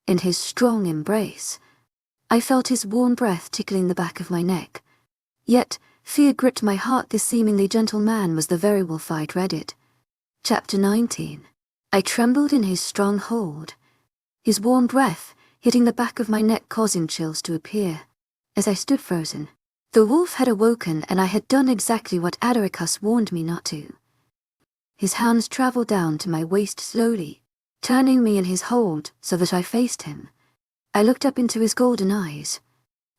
in his strong embrace. I felt his warm breath tickling the back of my neck. Yet, fear gripped my heart. This seemingly gentle man was the werewolf I dreaded. Chapter 19. I trembled in his strong hold. His warm breath, hitting the back of my neck, causing chills to appear. As I stood frozen, the wolf had awoken, and I had done exactly what Adrien warned me not to. His hands traveled down to my waist slowly, turning me in his hold so that I faced him. I looked up into his golden eyes,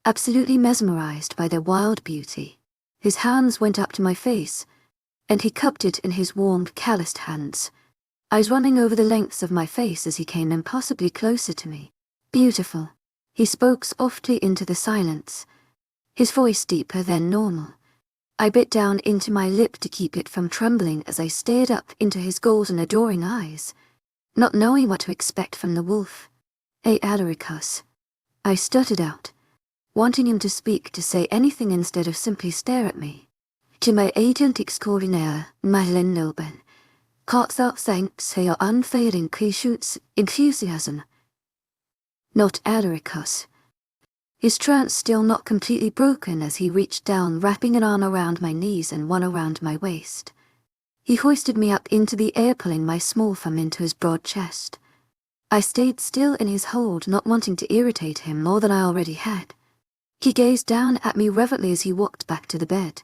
absolutely mesmerized by their wild beauty. His hands went up to my face, and he cupped it in his warm, calloused hands, eyes running over the lengths of my face as he came impossibly closer to me. Beautiful. He spoke softly into the silence, his voice deeper than normal. I bit down into my lip to keep it from trembling as I stared up into his golden, adoring eyes, not knowing what to expect from the wolf. "Hey, Adrien," I stuttered out, wanting him to speak, to say anything instead of simply stare at me. "To my agent extraordinaire, Madeleine Nobel, heartfelt thanks for your unfailing patience, enthusiasm." Not Adrien. His trance still not completely broken as he reached down, wrapping an arm around my knees and one around my waist. He hoisted me up into the air, pulling my small thumb into his broad chest. I stayed still in his hold, not wanting to irritate him more than I already had. He gazed down at me reverently as he walked back to the bed,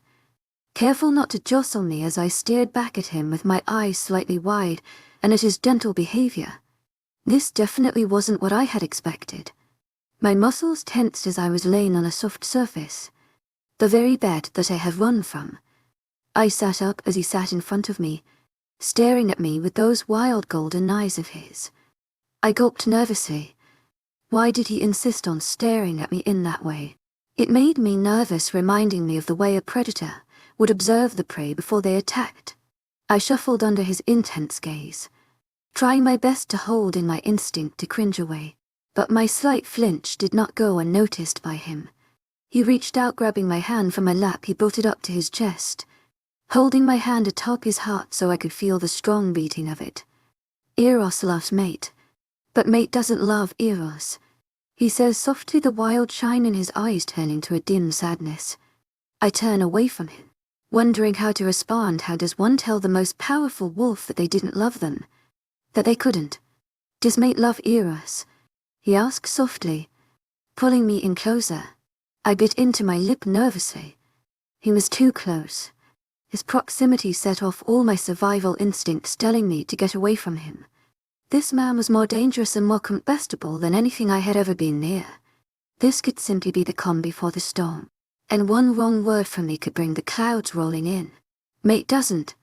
careful not to jostle me as I stared back at him with my eyes slightly wide and at his gentle behavior. This definitely wasn't what I had expected. My muscles tensed as I was laying on a soft surface, the very bed that I had run from. I sat up as he sat in front of me, staring at me with those wild golden eyes of his. I gulped nervously. Why did he insist on staring at me in that way? It made me nervous, reminding me of the way a predator would observe the prey before they attacked. I shuffled under his intense gaze, trying my best to hold in my instinct to cringe away. But my slight flinch did not go unnoticed by him. He reached out, grabbing my hand from my lap. He brought it up to his chest, holding my hand atop his heart so I could feel the strong beating of it. "Eros loves mate, but mate doesn't love Eros," he says softly, the wild shine in his eyes turning to a dim sadness. I turn away from him, wondering how to respond. How does one tell the most powerful wolf that they didn't love them? That they couldn't? Does mate love Eros? He asked softly, pulling me in closer. I bit into my lip nervously. He was too close. His proximity set off all my survival instincts, telling me to get away from him. This man was more dangerous and more combustible than anything I had ever been near. This could simply be the calm before the storm, and one wrong word from me could bring the clouds rolling in. "Mate doesn't,"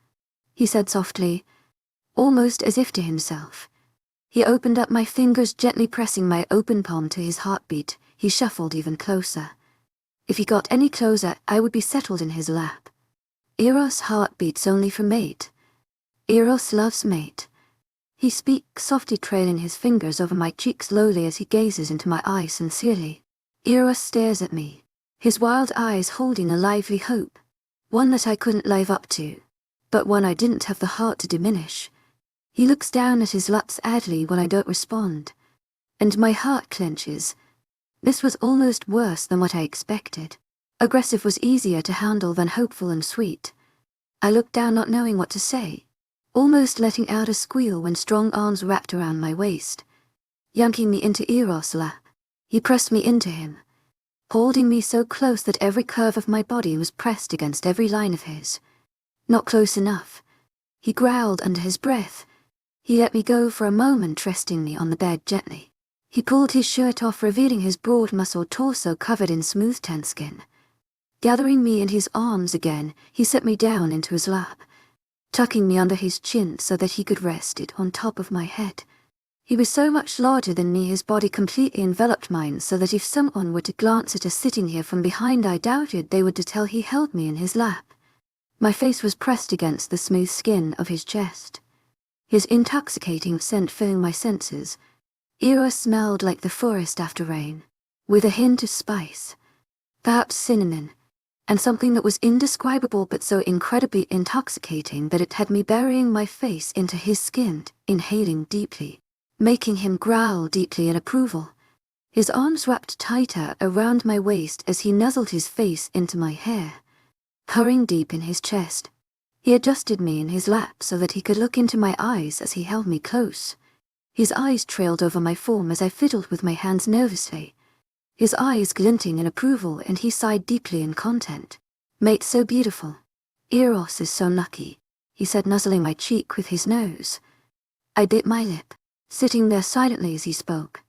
he said softly, almost as if to himself. He opened up my fingers, gently pressing my open palm to his heartbeat. He shuffled even closer. If he got any closer, I would be settled in his lap. "Eros' heart beats only for mate. Eros loves mate." He speaks softly, trailing his fingers over my cheek slowly as he gazes into my eyes sincerely. Eros stares at me, his wild eyes holding a lively hope, one that I couldn't live up to, but one I didn't have the heart to diminish. He looks down at his laps idly when I don't respond, and my heart clenches. This was almost worse than what I expected. Aggressive was easier to handle than hopeful and sweet. I looked down, not knowing what to say, almost letting out a squeal when strong arms wrapped around my waist, yanking me into Eros' lap. He pressed me into him, holding me so close that every curve of my body was pressed against every line of his. Not close enough. He growled under his breath. He let me go for a moment, resting me on the bed gently. He pulled his shirt off, revealing his broad muscled torso covered in smooth tan skin. Gathering me in his arms again, he set me down into his lap, tucking me under his chin so that he could rest it on top of my head. He was so much larger than me, his body completely enveloped mine, so that if someone were to glance at us sitting here from behind, I doubted they would tell he held me in his lap. My face was pressed against the smooth skin of his chest, his intoxicating scent filling my senses. Eros smelled like the forest after rain, with a hint of spice, perhaps cinnamon, and something that was indescribable but so incredibly intoxicating that it had me burying my face into his skin, inhaling deeply. making him growl deeply in approval. His arms wrapped tighter around my waist as he nuzzled his face into my hair, purring deep in his chest. He adjusted me in his lap so that he could look into my eyes as he held me close. His eyes trailed over my form as I fiddled with my hands nervously, his eyes glinting in approval, and he sighed deeply in content. "Mate, so beautiful. Eros is so lucky," he said, nuzzling my cheek with his nose. I bit my lip, sitting there silently as he spoke.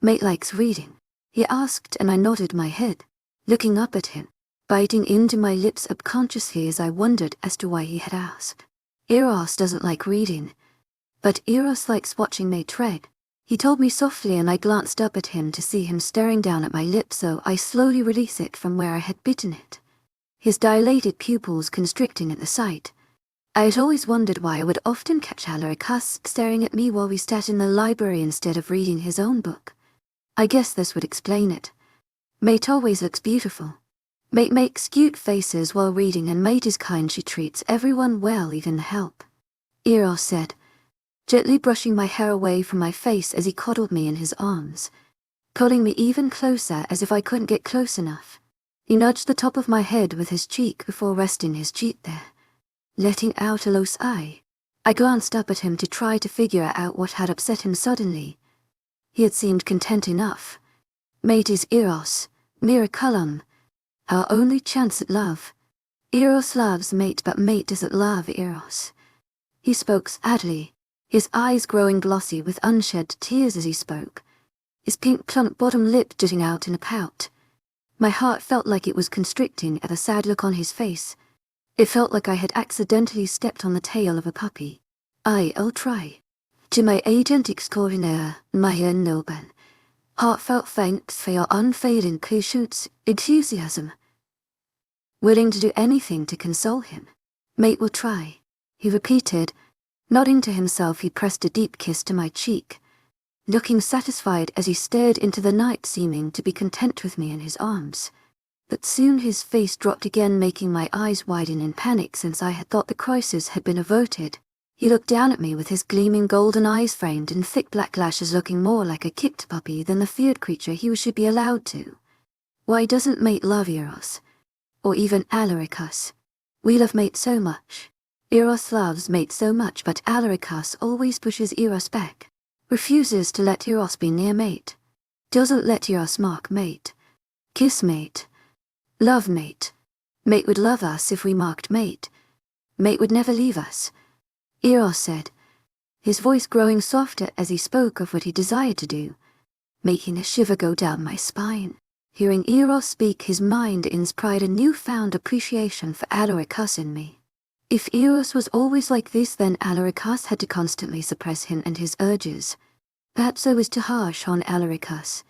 "Mate likes reading?" he asked, and I nodded my head, looking up at him, biting into my lips subconsciously as I wondered as to why he had asked. "Eros doesn't like reading, but Eros likes watching Mate read," he told me softly, and I glanced up at him to see him staring down at my lip, so I slowly released it from where I had bitten it, his dilated pupils constricting at the sight. I had always wondered why I would often catch Alaricus staring at me while we sat in the library instead of reading his own book. I guess this would explain it. Mate always looks beautiful. Mate makes cute faces while reading, and Mate is kind. She treats everyone well, even the help," Eros said, gently brushing my hair away from my face as he coddled me in his arms, pulling me even closer as if I couldn't get close enough. He nudged the top of my head with his cheek before resting his cheek there, letting out a low sigh. I glanced up at him to try to figure out what had upset him suddenly. He had seemed content enough. Mate is Eros, miraculum, our only chance at love. Eros loves Mate, but Mate doesn't love Eros. He spoke sadly, his eyes growing glossy with unshed tears as he spoke, his pink plump bottom lip jutting out in a pout. My heart felt like it was constricting at the sad look on his face. It felt like I had accidentally stepped on the tail of a puppy. "I'll try. To my agent extraordinaire, Maya Noban, heartfelt thanks for your unfailing patience, enthusiasm." Willing to do anything to console him. "Mate will try," he repeated. Nodding to himself, he pressed a deep kiss to my cheek, looking satisfied as he stared into the night, seeming to be content with me in his arms. But soon his face dropped again, making my eyes widen in panic since I had thought the crisis had been averted. He looked down at me with his gleaming golden eyes framed in thick black lashes, looking more like a kicked puppy than the feared creature he should be allowed to. "Why doesn't Mate love Eros? Or even Alaricus? We love Mate so much. Eros loves Mate so much, but Alaricus always pushes Eros back, refuses to let Eros be near Mate, doesn't let Eros mark Mate, kiss Mate, love Mate. Mate would love us if we marked Mate. Mate would never leave us," Eros said, his voice growing softer as he spoke of what he desired to do, making a shiver go down my spine. Hearing Eros speak his mind inspired a newfound appreciation for Alaricus in me. If Eros was always like this, then Alaricus had to constantly suppress him and his urges. Perhaps I was too harsh on Alaricus.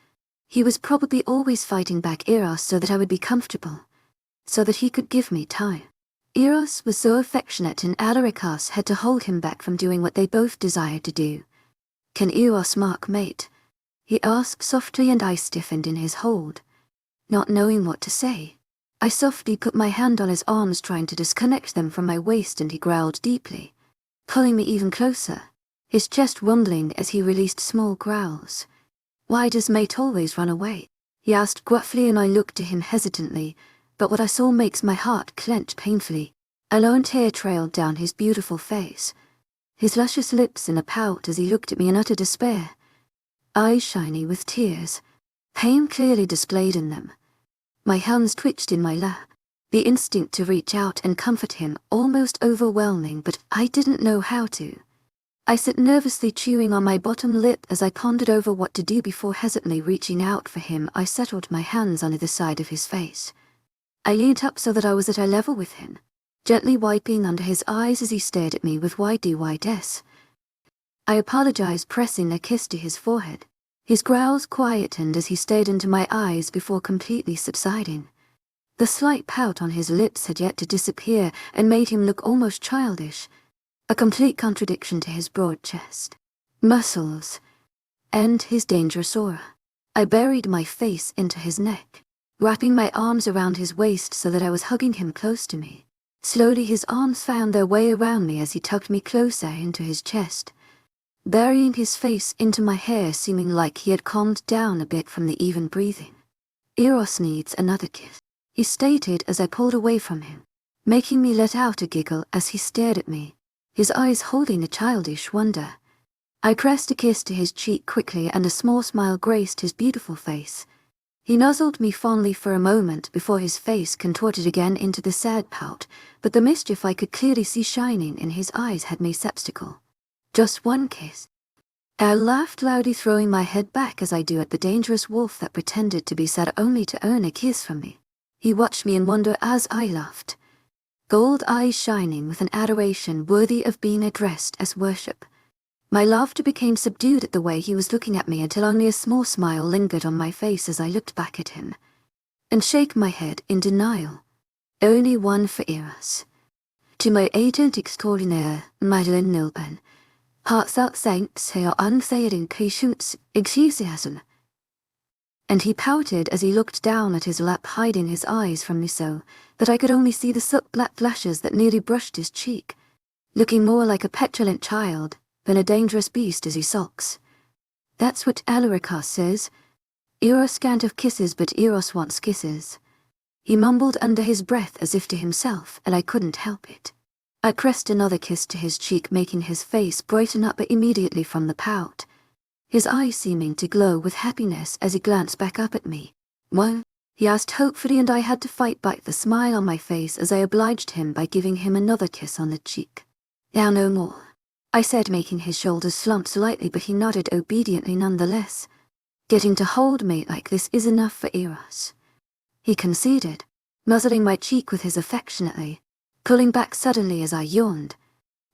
He was probably always fighting back Eros so that I would be comfortable, so that he could give me time. Eros was so affectionate, and Alaricus had to hold him back from doing what they both desired to do. "Can Eros mark Mate?" he asked softly, and I stiffened in his hold, not knowing what to say. I softly put my hand on his arms, trying to disconnect them from my waist, and he growled deeply, pulling me even closer, his chest rumbling as he released small growls. "Why does Mate always run away?" he asked gruffly, and I looked to him hesitantly, but what I saw makes my heart clench painfully. A lone tear trailed down his beautiful face, his luscious lips in a pout as he looked at me in utter despair, eyes shiny with tears, pain clearly displayed in them. My hands twitched in my lap, the instinct to reach out and comfort him almost overwhelming, but I didn't know how to. I sat nervously chewing on my bottom lip as I pondered over what to do. Before hesitantly reaching out for him, I settled my hands on either side of his face. I leaned up so that I was at eye level with him, gently wiping under his eyes as he stared at me with wide-eyes. I apologized, pressing a kiss to his forehead. His growls quietened as he stared into my eyes before completely subsiding. The slight pout on his lips had yet to disappear and made him look almost childish, a complete contradiction to his broad chest, muscles, and his dangerous aura. I buried my face into his neck, wrapping my arms around his waist so that I was hugging him close to me. Slowly his arms found their way around me as he tugged me closer into his chest, burying his face into my hair, seeming like he had calmed down a bit from the even breathing. "Eros needs another kiss," he stated as I pulled away from him, making me let out a giggle as he stared at me, his eyes holding a childish wonder. I pressed a kiss to his cheek quickly and a small smile graced his beautiful face. He nuzzled me fondly for a moment before his face contorted again into the sad pout, but the mischief I could clearly see shining in his eyes had me skeptical. "Just one kiss?" I laughed loudly, throwing my head back as I do at the dangerous wolf that pretended to be sad only to earn a kiss from me. He watched me in wonder as I laughed, gold eyes shining with an adoration worthy of being addressed as worship. My laughter became subdued at the way he was looking at me until only a small smile lingered on my face as I looked back at him, and shook my head in denial. "Only one for Eros. To my agent extraordinaire, Madeleine Nilben. Heartfelt thanks for your unfailing patience, enthusiasm." And he pouted as he looked down at his lap, hiding his eyes from me so that I could only see the soot-black flashes that nearly brushed his cheek, looking more like a petulant child than a dangerous beast as he sulks. "That's what Alarica says. Eros can't have kisses, but Eros wants kisses," he mumbled under his breath as if to himself, and I couldn't help it. I pressed another kiss to his cheek, making his face brighten up immediately from the pout, his eyes seeming to glow with happiness as he glanced back up at me. "Well?" he asked hopefully, and I had to fight back the smile on my face as I obliged him by giving him another kiss on the cheek. "Now no more," I said, making his shoulders slump slightly, but he nodded obediently nonetheless. "Getting to hold me like this is enough for Eros," he conceded, nuzzling my cheek with his affectionately, pulling back suddenly as I yawned,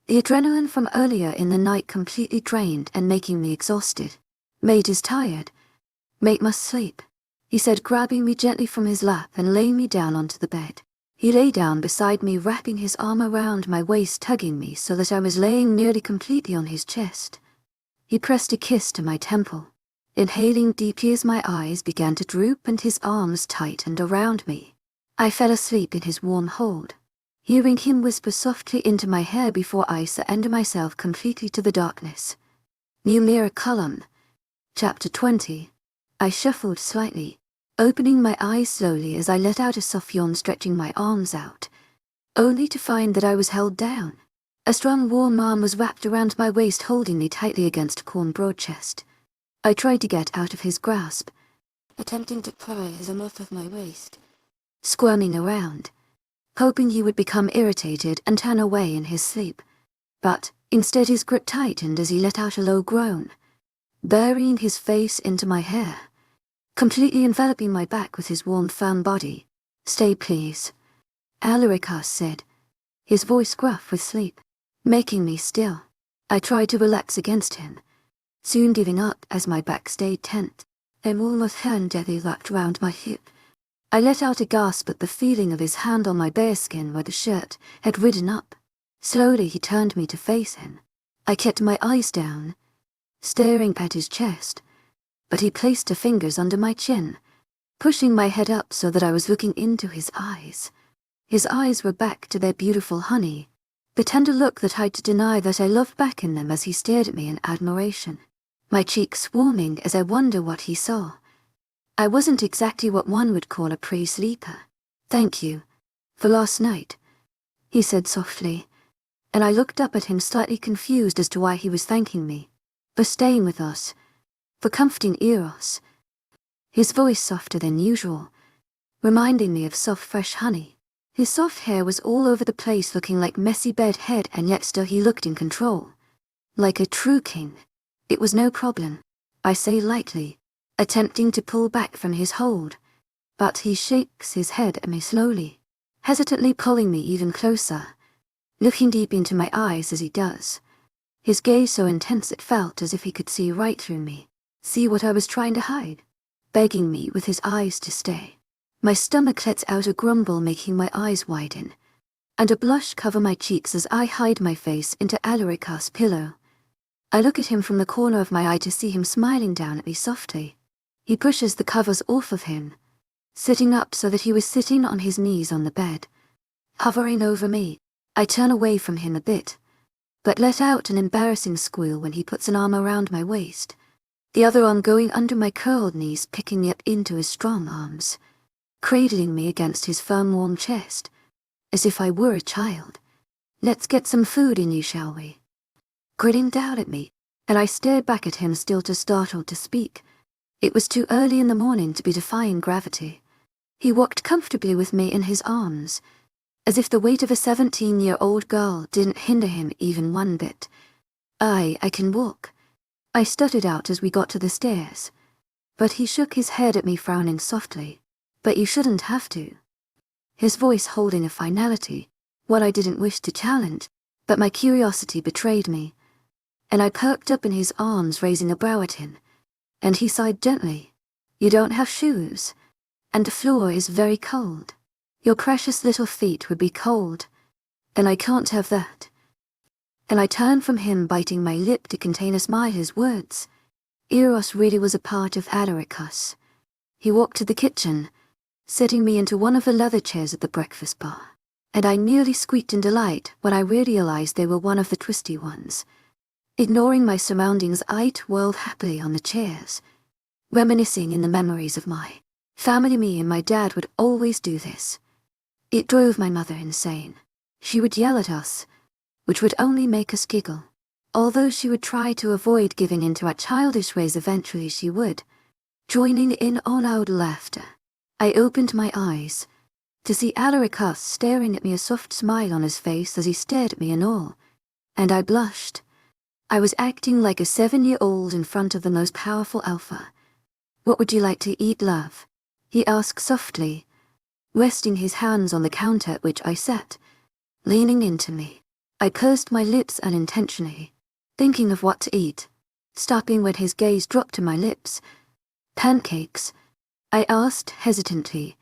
the adrenaline from earlier in the night completely drained and making me exhausted. "Mate is tired. Mate must sleep," he said, grabbing me gently from his lap and laying me down onto the bed. He lay down beside me, wrapping his arm around my waist, tugging me so that I was laying nearly completely on his chest. He pressed a kiss to my temple, inhaling deeply as my eyes began to droop and his arms tightened around me. I fell asleep in his warm hold, hearing him whisper softly into my hair before I surrender myself completely to the darkness. New mirror column. Chapter 20. I shuffled slightly, opening my eyes slowly as I let out a soft yawn, stretching my arms out, only to find that I was held down. A strong warm arm was wrapped around my waist, holding me tightly against Corn's broad chest. I tried to get out of his grasp, attempting to pry his arm off of my waist, squirming around, hoping he would become irritated and turn away in his sleep. But instead his grip tightened as he let out a low groan, burying his face into my hair, completely enveloping my back with his warm, firm body. "Stay, please," Alarica said, his voice gruff with sleep, making me still. I tried to relax against him, soon giving up as my back stayed tense. A warm hand gently wrapped round my hip. I let out a gasp at the feeling of his hand on my bare skin where the shirt had ridden up. Slowly he turned me to face him. I kept my eyes down, staring at his chest, but he placed her fingers under my chin, pushing my head up so that I was looking into his eyes. His eyes were back to their beautiful honey, the tender look that tried to deny that I loved back in them as he stared at me in admiration, my cheeks warming as I wonder what he saw. I wasn't exactly what one would call a pre-sleeper. "Thank you for last night," he said softly, and I looked up at him slightly confused as to why he was thanking me. "For staying with us, for comforting Eros." His voice softer than usual, reminding me of soft fresh honey. His soft hair was all over the place, looking like messy bed head, and yet still he looked in control, like a true king. "It was no problem," I say lightly, attempting to pull back from his hold, but he shakes his head at me slowly, hesitantly pulling me even closer, looking deep into my eyes as he does, his gaze so intense it felt as if he could see right through me, see what I was trying to hide, begging me with his eyes to stay. My stomach lets out a grumble, making my eyes widen, and a blush cover my cheeks as I hide my face into Alarica's pillow. I look at him from the corner of my eye to see him smiling down at me softly. He pushes the covers off of him, sitting up so that he was sitting on his knees on the bed, hovering over me. I turn away from him a bit, but let out an embarrassing squeal when he puts an arm around my waist, the other arm going under my curled knees, picking me up into his strong arms, cradling me against his firm warm chest, as if I were a child. "Let's get some food in you, shall we?" Grinning down at me, and I stared back at him, still too startled to speak. It was too early in the morning to be defying gravity. He walked comfortably with me in his arms, as if the weight of a 17-year-old girl didn't hinder him even one bit. I can walk," I stuttered out as we got to the stairs. But he shook his head at me, frowning softly. "But you shouldn't have to." His voice holding a finality, what I didn't wish to challenge, but my curiosity betrayed me, and I perked up in his arms, raising a brow at him, and he sighed gently. "You don't have shoes, and the floor is very cold. Your precious little feet would be cold, and I can't have that." And I turned from him, biting my lip to contain a smile. His words. Eros really was a part of Adaricus. He walked to the kitchen, setting me into one of the leather chairs at the breakfast bar, and I nearly squeaked in delight when I realized they were one of the twisty ones. Ignoring my surroundings, I twirled happily on the chairs, reminiscing in the memories of my family. Me and my dad would always do this. It drove my mother insane. She would yell at us, which would only make us giggle. Although she would try to avoid giving in to our childish ways, eventually she would, joining in on our laughter. I opened my eyes to see Adaricus staring at me, a soft smile on his face as he stared at me in awe, and I blushed. I was acting like a 7-year-old in front of the most powerful alpha. "What would you like to eat, love?" he asked softly, resting his hands on the counter at which I sat, leaning into me. I pursed my lips unintentionally, thinking of what to eat, stopping when his gaze dropped to my lips. "Pancakes?" I asked hesitantly,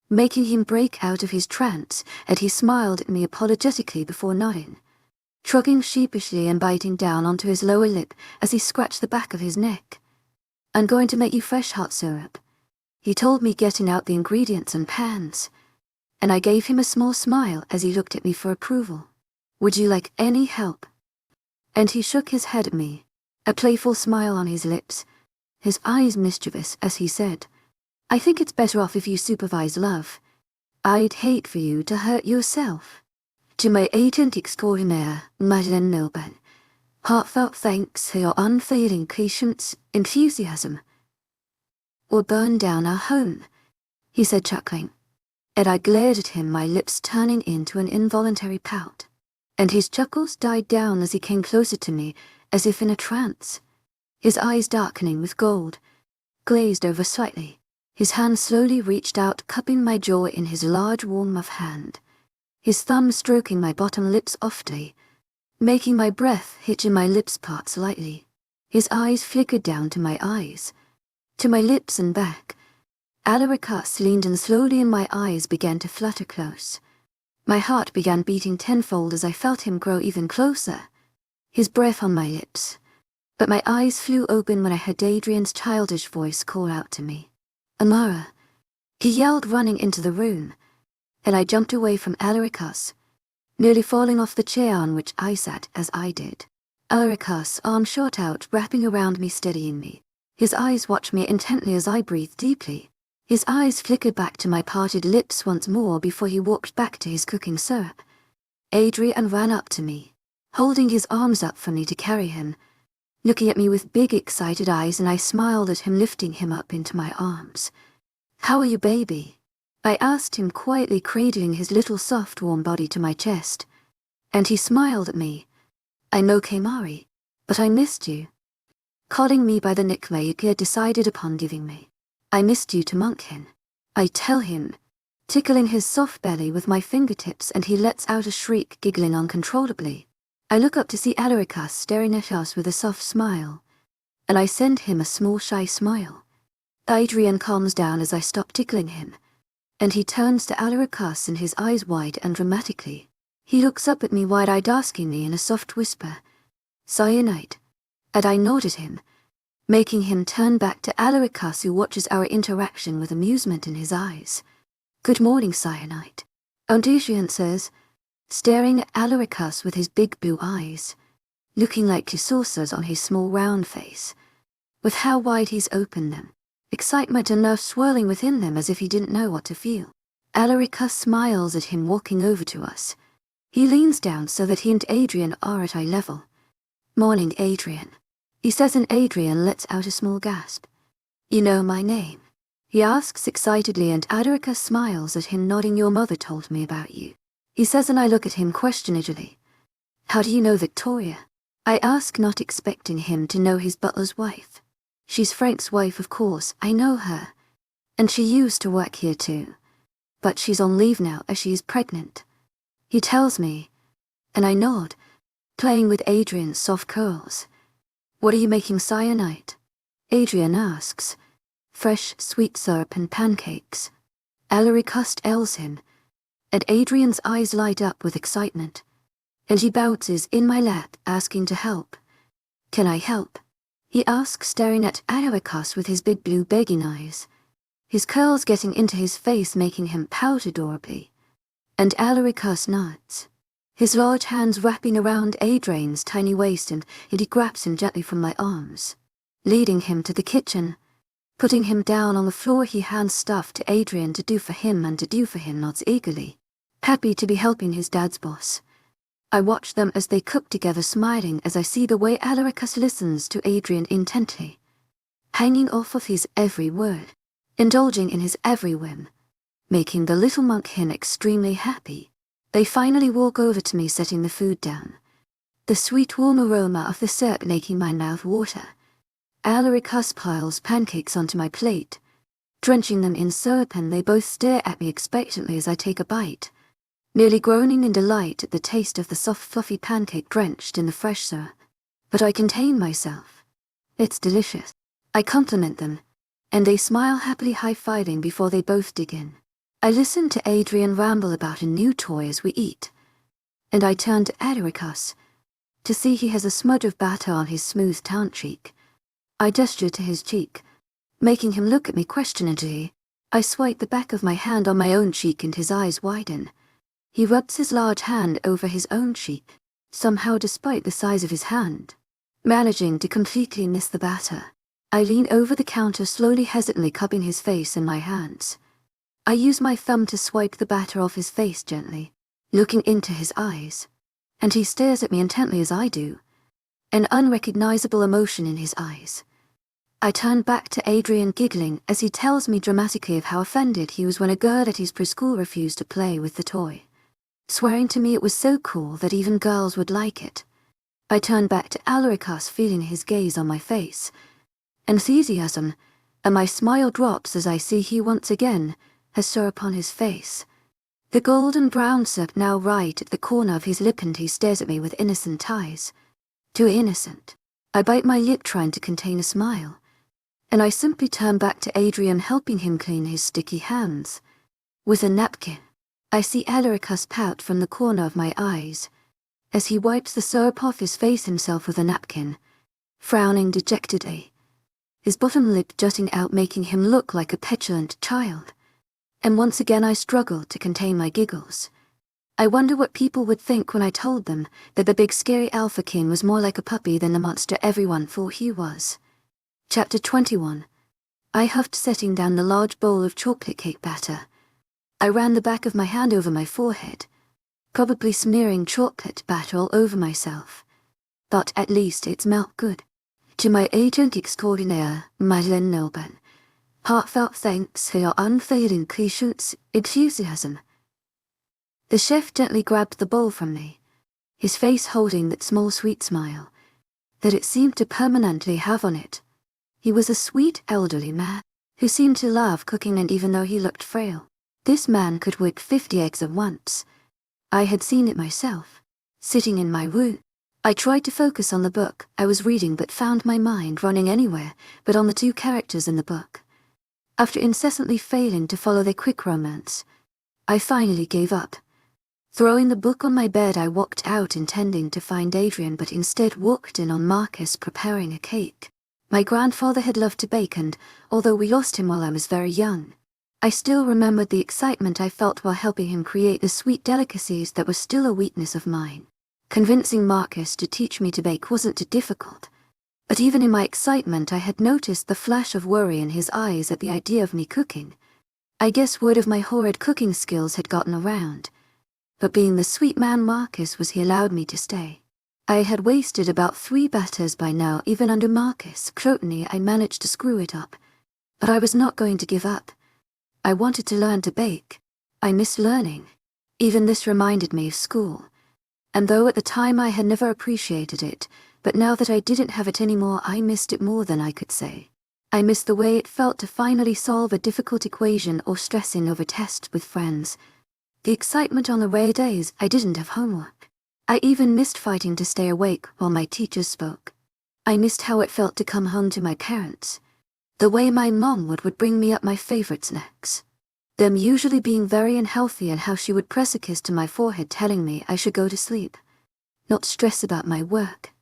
making him break out of his trance, and he smiled at me apologetically before nodding, shrugging sheepishly and biting down onto his lower lip as he scratched the back of his neck. "I'm going to make you fresh hot syrup," he told me, getting out the ingredients and pans, and I gave him a small smile as he looked at me for approval. "Would you like any help?" And he shook his head at me, a playful smile on his lips, his eyes mischievous as he said, "I think it's better off if you supervise, love. I'd hate for you to hurt yourself." To my agent extraordinaire, Madeleine Milburn, heartfelt thanks for your unfailing patience, enthusiasm. "Or burn down our home," he said, chuckling. And I glared at him, my lips turning into an involuntary pout. And his chuckles died down as he came closer to me, as if in a trance, his eyes darkening with gold, glazed over slightly. His hand slowly reached out, cupping my jaw in his large warm muff hand, his thumb stroking my bottom lip softly, making my breath hitch in my lips part slightly. His eyes flickered down to my eyes, to my lips and back. Adaricus leaned in slowly and my eyes began to flutter close. My heart began beating tenfold as I felt him grow even closer, his breath on my lips. But my eyes flew open when I heard Adrien's childish voice call out to me. "Amara," he yelled, running into the room, and I jumped away from Adaricus, nearly falling off the chair on which I sat as I did. Adaricus, arm shot out, wrapping around me, steadying me. His eyes watched me intently as I breathed deeply. His eyes flickered back to my parted lips once more before he walked back to his cooking syrup. Adrien ran up to me, holding his arms up for me to carry him, looking at me with big excited eyes, and I smiled at him, lifting him up into my arms. "How are you, baby?" I asked him quietly, cradling his little soft warm body to my chest, and he smiled at me. "I'm okay, Mari, but I missed you." Calling me by the nickname he had decided upon giving me. "I missed you to Monkhin," I tell him, tickling his soft belly with my fingertips, and he lets out a shriek, giggling uncontrollably. I look up to see Adaricus staring at us with a soft smile, and I send him a small shy smile. Adrien calms down as I stop tickling him, and he turns to Adaricus, and his eyes wide and dramatically. He looks up at me wide-eyed, asking me in a soft whisper, "Cyanide?" And I nod at him, making him turn back to Adaricus, who watches our interaction with amusement in his eyes. "Good morning, Cyanide," Adrien says, staring at Adaricus with his big blue eyes. looking like two saucers on his small round face, with how wide he's opened them, excitement and nerve swirling within them as if he didn't know what to feel. Alarica smiles at him walking over to us. He leans down so that he and Adrien are at eye level. "Morning, Adrien," he says, and Adrien lets out a small gasp. "You know my name?" he asks excitedly, and Alarica smiles at him, nodding. "Your mother told me about you," he says, and I look at him questioningly. "How do you know Victoria?" I ask, not expecting him to know his butler's wife. "She's Frank's wife, of course. I know her. And she used to work here too. But she's on leave now as she is pregnant," he tells me, and I nod, playing with Adrien's soft curls. "What are you making, cyanide?" Adrien asks. "Fresh sweet syrup and pancakes." Alarica tells him, and Adrien's eyes light up with excitement, and he bounces in my lap, asking to help. "Can I help?" he asks, staring at Alarica with his big blue begging eyes, his curls getting into his face, making him pout adorably. And Alarica nods, his large hands wrapping around Adrien's tiny waist, and he grabs him gently from my arms, leading him to the kitchen. Putting him down on the floor, he hands stuff to Adrien to do for him, and to do for him nods eagerly, happy to be helping his dad's boss. I watch them as they cook together, smiling as I see the way Alarica listens to Adrien intently, hanging off of his every word, indulging in his every whim, making the little monk hen extremely happy. They finally walk over to me, setting the food down, the sweet warm aroma of the syrup making my mouth water. Alarica piles pancakes onto my plate, drenching them in syrup, and they both stare at me expectantly as I take a bite, nearly groaning in delight at the taste of the soft fluffy pancake drenched in the fresh syrup. But I contain myself. It's delicious. I compliment them, and they smile happily, high-fiving before they both dig in. I listen to Adrien ramble about a new toy as we eat, and I turn to Alarica to see he has a smudge of batter on his smooth tan cheek. I gesture to his cheek, making him look at me questioningly. I swipe the back of my hand on my own cheek, and his eyes widen. He rubs his large hand over his own cheek, somehow, despite the size of his hand, managing to completely miss the batter. I lean over the counter, slowly, hesitantly cupping his face in my hands. I use my thumb to swipe the batter off his face gently, looking into his eyes, and he stares at me intently as I do, an unrecognizable emotion in his eyes. I turn back to Adrien, giggling as he tells me dramatically of how offended he was when a girl at his preschool refused to play with the toy, swearing to me it was so cool that even girls would like it. I turn back to Alarica, feeling his gaze on my face, enthusiasm, and my smile drops as I see he once again has syrup on his face, the golden brown syrup now right at the corner of his lip, and he stares at me with innocent eyes. Too innocent. I bite my lip, trying to contain a smile, and I simply turn back to Adrien, helping him clean his sticky hands with a napkin. I see Alarica pout from the corner of my eyes as he wipes the syrup off his face himself with a napkin, frowning dejectedly, his bottom lip jutting out, making him look like a petulant child. And once again I struggle to contain my giggles. I wonder what people would think when I told them that the big scary Alpha King was more like a puppy than the monster everyone thought he was. Chapter 21. I huffed, setting down the large bowl of chocolate cake batter. I ran the back of my hand over my forehead, probably smearing chocolate batter all over myself. But at least it smelled good. To my agent extraordinaire, Madeleine Nolban, heartfelt thanks for your unfailing patience, enthusiasm. The chef gently grabbed the bowl from me, his face holding that small sweet smile that it seemed to permanently have on it. He was a sweet elderly man who seemed to love cooking, and even though he looked frail, this man could whip 50 eggs at once. I had seen it myself, sitting in my room. I tried to focus on the book I was reading, but found my mind running anywhere but on the two characters in the book. After incessantly failing to follow their quick romance, I finally gave up. Throwing the book on my bed, I walked out, intending to find Adrien, but instead walked in on Marcus preparing a cake. My grandfather had loved to bake, and although we lost him while I was very young, I still remembered the excitement I felt while helping him create the sweet delicacies that were still a weakness of mine. Convincing Marcus to teach me to bake wasn't too difficult. But even in my excitement, I had noticed the flash of worry in his eyes at the idea of me cooking. I guess word of my horrid cooking skills had gotten around. But being the sweet man Marcus was, he allowed me to stay. I had wasted about 3 batters by now. Even under Marcus' scrutiny, I managed to screw it up. But I was not going to give up. I wanted to learn to bake. I missed learning. Even this reminded me of school. And though at the time I had never appreciated it, but now that I didn't have it anymore, I missed it more than I could say. I missed the way it felt to finally solve a difficult equation or stressing over tests with friends. The excitement on the rare days I didn't have homework. I even missed fighting to stay awake while my teachers spoke. I missed how it felt to come home to my parents. The way my mom would bring me up my favorite snacks. Them usually being very unhealthy, and how she would press a kiss to my forehead telling me I should go to sleep. Not stress about my work.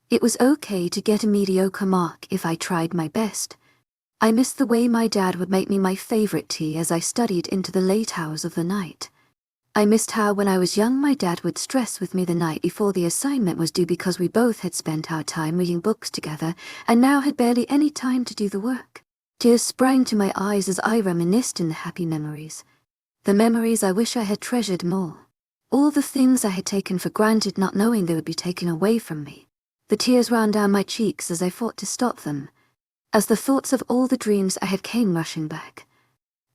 It was okay to get a mediocre mark if I tried my best. I missed the way my dad would make me my favorite tea as I studied into the late hours of the night. I missed how when I was young my dad would stress with me the night before the assignment was due because we both had spent our time reading books together and now had barely any time to do the work. Tears sprang to my eyes as I reminisced in the happy memories. The memories I wish I had treasured more. All the things I had taken for granted, not knowing they would be taken away from me. The tears ran down my cheeks as I fought to stop them. As the thoughts of all the dreams I had came rushing back.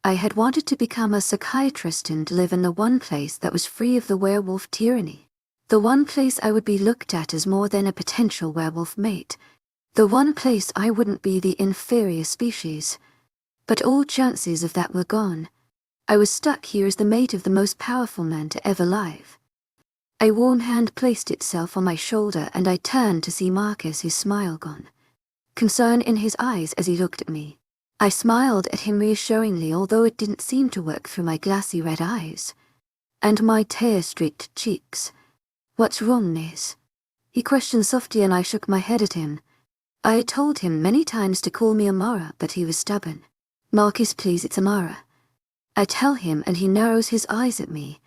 I had wanted to become a psychiatrist and live in the one place that was free of the werewolf tyranny. The one place I would be looked at as more than a potential werewolf mate. The one place I wouldn't be the inferior species. But all chances of that were gone. I was stuck here as the mate of the most powerful man to ever live. A warm hand placed itself on my shoulder and I turned to see Marcus, his smile gone. Concern in his eyes as he looked at me. I smiled at him reassuringly, although it didn't seem to work through my glassy red eyes. And my tear-streaked cheeks. "What's wrong, Miss?" He questioned softly and I shook my head at him. I had told him many times to call me Amara, but he was stubborn. "Marcus, please, it's Amara." I tell him and he narrows his eyes at me.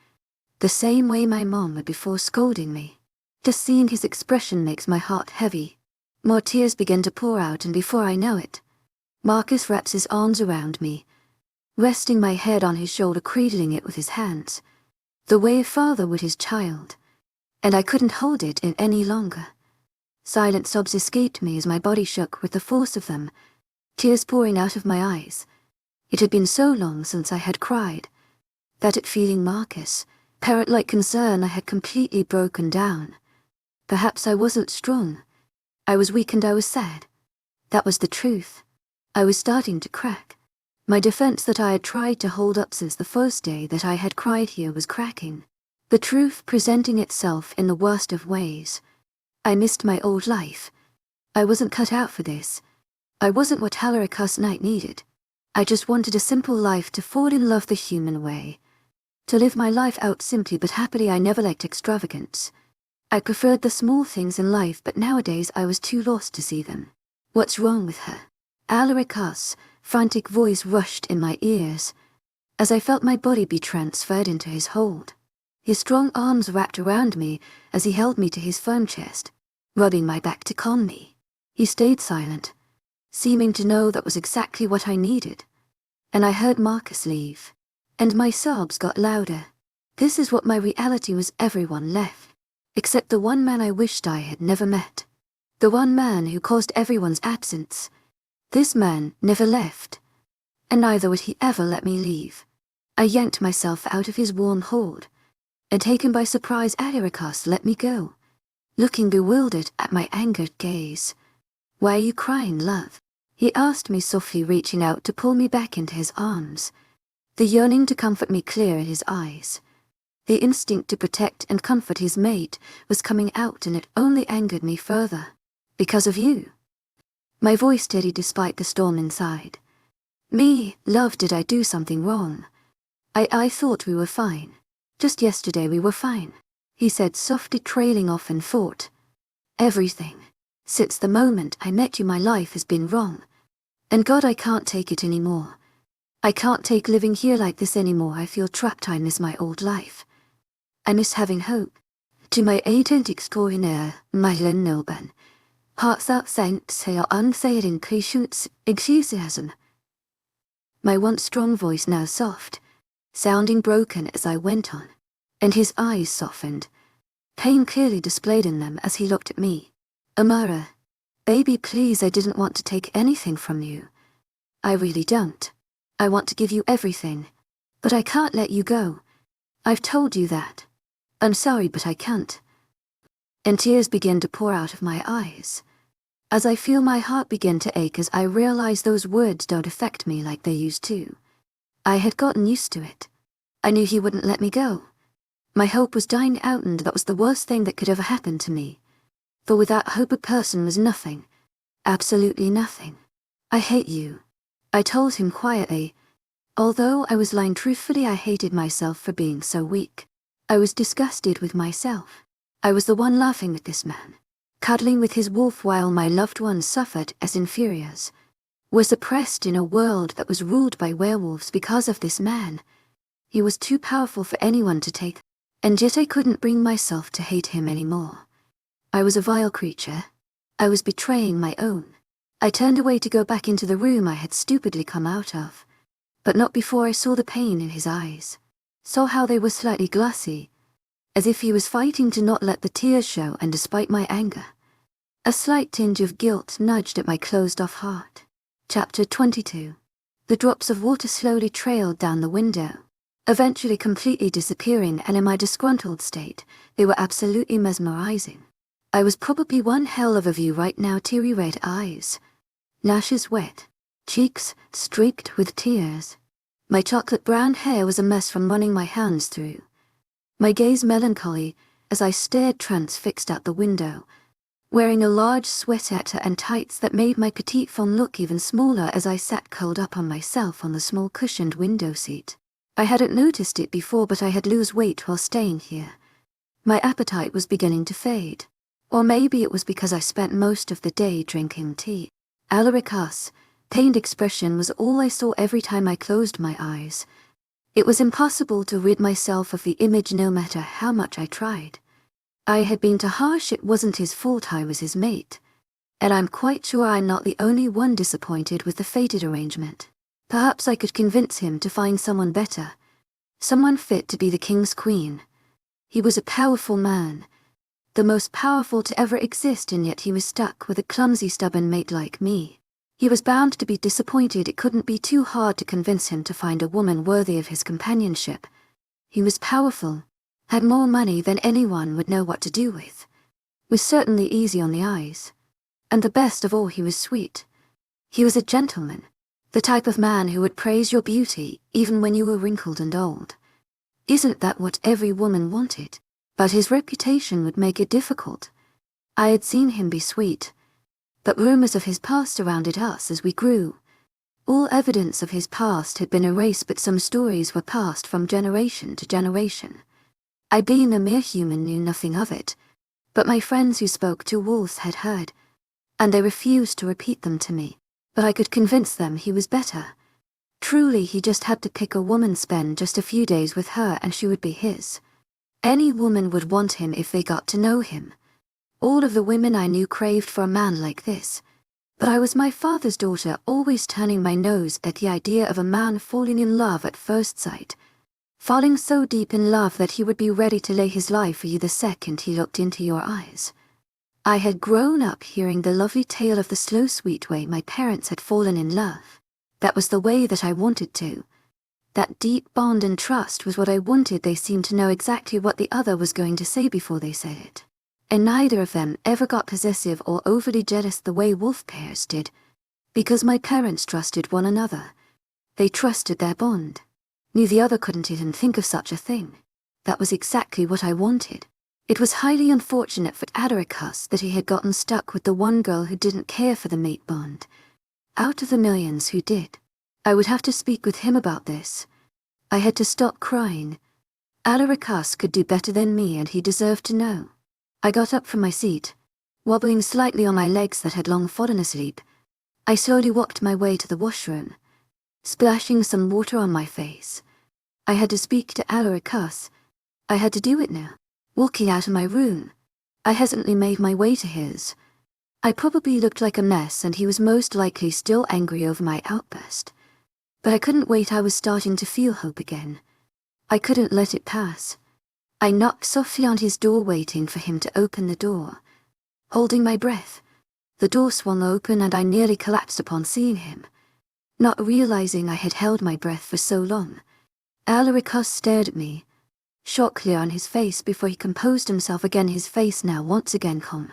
The same way my mom would before scolding me. Just seeing his expression makes my heart heavy. More tears begin to pour out and before I know it, Marcus wraps his arms around me, resting my head on his shoulder, cradling it with his hands. The way a father would his child. And I couldn't hold it in any longer. Silent sobs escaped me as my body shook with the force of them, tears pouring out of my eyes. It had been so long since I had cried, that at feeling Marcus' parrot-like concern I had completely broken down. Perhaps I wasn't strong. I was weak and I was sad. That was the truth. I was starting to crack. My defense that I had tried to hold up since the first day that I had cried here was cracking. The truth presenting itself in the worst of ways. I missed my old life. I wasn't cut out for this. I wasn't what Halaricus Knight needed. I just wanted a simple life, to fall in love the human way. To live my life out simply but happily. I never liked extravagance. I preferred the small things in life, but nowadays I was too lost to see them. What's wrong with her? Halaricus' frantic voice rushed in my ears, as I felt my body be transferred into his hold. His strong arms wrapped around me as he held me to his firm chest, rubbing my back to calm me. He stayed silent, seeming to know that was exactly what I needed. And I heard Marcus leave, and my sobs got louder. This is what my reality was. Everyone left, except the one man I wished I had never met. The one man who caused everyone's absence. This man never left, and neither would he ever let me leave. I yanked myself out of his warm hold, and taken by surprise, Halaricus let me go, looking bewildered at my angered gaze. "Why are you crying, love?" he asked me softly, reaching out to pull me back into his arms. The yearning to comfort me clear in his eyes. The instinct to protect and comfort his mate was coming out, and it only angered me further. "Because of you." My voice steadied despite the storm inside. "Me, love, did I do something wrong? I thought we were fine. Just yesterday we were fine," he said softly, trailing off in thought. "Everything. Since the moment I met you, my life has been wrong. And God, I can't take it anymore. I can't take living here like this anymore. I feel trapped. I miss my old life. I miss having hope. To my agent extraordinaire, Mylen Noban, hearts out saint say unsaid increations enthusiasm. My once strong voice now soft, sounding broken as I went on, and his eyes softened, pain clearly displayed in them as he looked at me. Amara, baby, please, I didn't want to take anything from you. I really don't. I want to give you everything, but I can't let you go. I've told you that. I'm sorry, but I can't. And tears begin to pour out of my eyes, as I feel my heart begin to ache as I realize those words don't affect me like they used to. I had gotten used to it. I knew he wouldn't let me go. My hope was dying out, and that was the worst thing that could ever happen to me. For without hope a person was nothing. Absolutely nothing. I hate you, I told him quietly. Although I was lying truthfully, I hated myself for being so weak. I was disgusted with myself. I was the one laughing at this man, cuddling with his wolf while my loved ones suffered as inferiors, were suppressed in a world that was ruled by werewolves because of this man. He was too powerful for anyone to take, and yet I couldn't bring myself to hate him anymore. I was a vile creature. I was betraying my own. I turned away to go back into the room I had stupidly come out of, but not before I saw the pain in his eyes, saw how they were slightly glassy, as if he was fighting to not let the tears show, and despite my anger, a slight tinge of guilt nudged at my closed-off heart. Chapter 22. The drops of water slowly trailed down the window, eventually completely disappearing, and in my disgruntled state, they were absolutely mesmerizing. I was probably one hell of a view right now. Teary red eyes, lashes wet, cheeks streaked with tears. My chocolate brown hair was a mess from running my hands through. My gaze melancholy as I stared transfixed out the window, wearing a large sweater and tights that made my petite form look even smaller as I sat curled up on myself on the small cushioned window seat. I hadn't noticed it before, but I had lost weight while staying here. My appetite was beginning to fade. Or maybe it was because I spent most of the day drinking tea. Alarica's pained expression was all I saw every time I closed my eyes. It was impossible to rid myself of the image no matter how much I tried. I had been too harsh. It wasn't his fault, I was his mate. And I'm quite sure I'm not the only one disappointed with the fated arrangement. Perhaps I could convince him to find someone better, someone fit to be the king's queen. He was a powerful man, the most powerful to ever exist, and yet he was stuck with a clumsy, stubborn mate like me. He was bound to be disappointed. It couldn't be too hard to convince him to find a woman worthy of his companionship. He was powerful, had more money than anyone would know what to do with, was certainly easy on the eyes, and the best of all, he was sweet. He was a gentleman, the type of man who would praise your beauty even when you were wrinkled and old. Isn't that what every woman wanted? But his reputation would make it difficult. I had seen him be sweet, but rumors of his past surrounded us as we grew. All evidence of his past had been erased, but some stories were passed from generation to generation. I, being a mere human, knew nothing of it, but my friends who spoke to wolves had heard, and they refused to repeat them to me. But I could convince them he was better. Truly, he just had to pick a woman, spend just a few days with her, and she would be his. Any woman would want him if they got to know him. All of the women I knew craved for a man like this. But I was my father's daughter, always turning my nose at the idea of a man falling in love at first sight. Falling so deep in love that he would be ready to lay his life for you the second he looked into your eyes. I had grown up hearing the lovely tale of the slow, sweet way my parents had fallen in love. That was the way that I wanted to. That deep bond and trust was what I wanted. They seemed to know exactly what the other was going to say before they said it. And neither of them ever got possessive or overly jealous the way wolf pairs did, because my parents trusted one another. They trusted their bond. Knew the other couldn't even think of such a thing. That was exactly what I wanted. It was highly unfortunate for Adrien that he had gotten stuck with the one girl who didn't care for the mate bond. Out of the millions who did, I would have to speak with him about this. I had to stop crying. Adrien could do better than me, and he deserved to know. I got up from my seat, wobbling slightly on my legs that had long fallen asleep. I slowly walked my way to the washroom, splashing some water on my face. I had to speak to Adrien. I had to do it now. Walking out of my room, I hesitantly made my way to his. I probably looked like a mess and he was most likely still angry over my outburst. But I couldn't wait. I was starting to feel hope again. I couldn't let it pass. I knocked softly on his door, waiting for him to open the door. Holding my breath, the door swung open and I nearly collapsed upon seeing him. Not realizing I had held my breath for so long, Adrien stared at me, shock clear on his face before he composed himself again, his face now once again calm.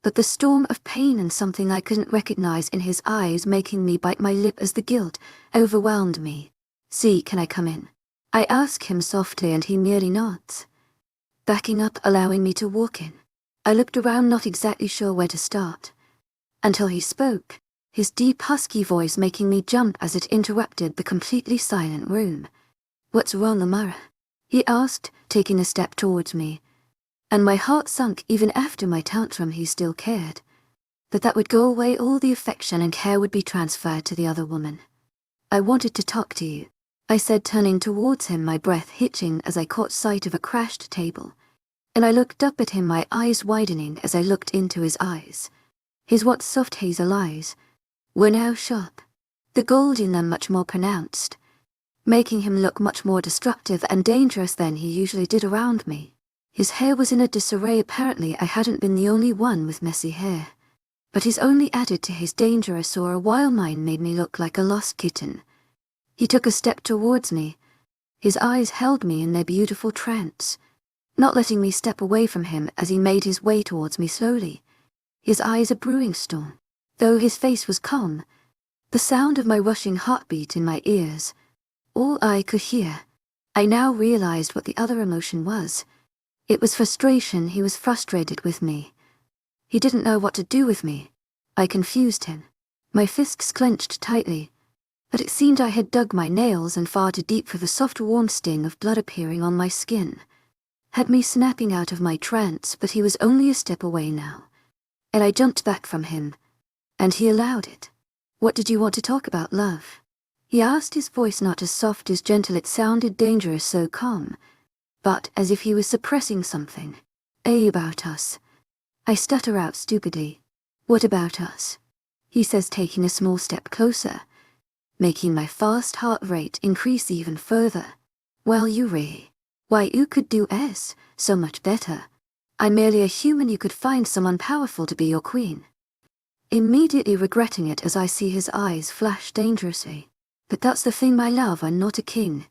But the storm of pain and something I couldn't recognize in his eyes making me bite my lip as the guilt overwhelmed me. "See, can I come in?" I ask him softly and he merely nods, backing up, allowing me to walk in. I looked around, not exactly sure where to start, until he spoke, his deep husky voice making me jump as it interrupted the completely silent room. "What's wrong, Amara?" he asked, taking a step towards me. And my heart sunk. Even after my tantrum he still cared. That would go away, all the affection and care would be transferred to the other woman. "I wanted to talk to you," I said, turning towards him, my breath hitching as I caught sight of a crashed table. And I looked up at him, my eyes widening as I looked into his eyes. His once soft hazel eyes were now sharp, the gold in them much more pronounced, making him look much more destructive and dangerous than he usually did around me. His hair was in a disarray. Apparently I hadn't been the only one with messy hair, but his only added to his dangerous aura, while mine made me look like a lost kitten. He took a step towards me. His eyes held me in their beautiful trance, not letting me step away from him as he made his way towards me slowly, his eyes a brewing storm. Though his face was calm, the sound of my rushing heartbeat in my ears, all I could hear. I now realized what the other emotion was. It was frustration. He was frustrated with me. He didn't know what to do with me. I confused him. My fists clenched tightly, but it seemed I had dug my nails in far too deep for the soft warm sting of blood appearing on my skin. Had me snapping out of my trance, but he was only a step away now, and I jumped back from him, and he allowed it. "What did you want to talk about, love?" he asked, his voice not as soft as gentle. It sounded dangerous, so calm, but as if he was suppressing something. "About us." I stutter out stupidly. "What about us?" he says, taking a small step closer, making my fast heart rate increase even further. "Well, why, you could do so much better. I'm merely a human. You could find someone powerful to be your queen." Immediately regretting it as I see his eyes flash dangerously. "But that's the thing, my love, I'm not a king,"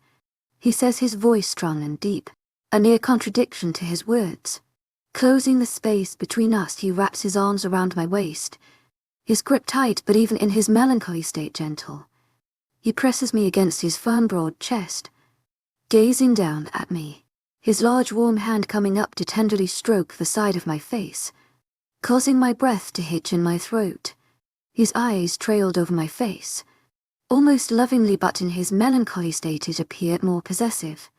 he says, his voice strong and deep, a near contradiction to his words. Closing the space between us, he wraps his arms around my waist, his grip tight but even in his melancholy state gentle. He presses me against his firm broad chest, gazing down at me, his large warm hand coming up to tenderly stroke the side of my face, causing my breath to hitch in my throat. His eyes trailed over my face, almost lovingly, but in his melancholy state it appeared more possessive.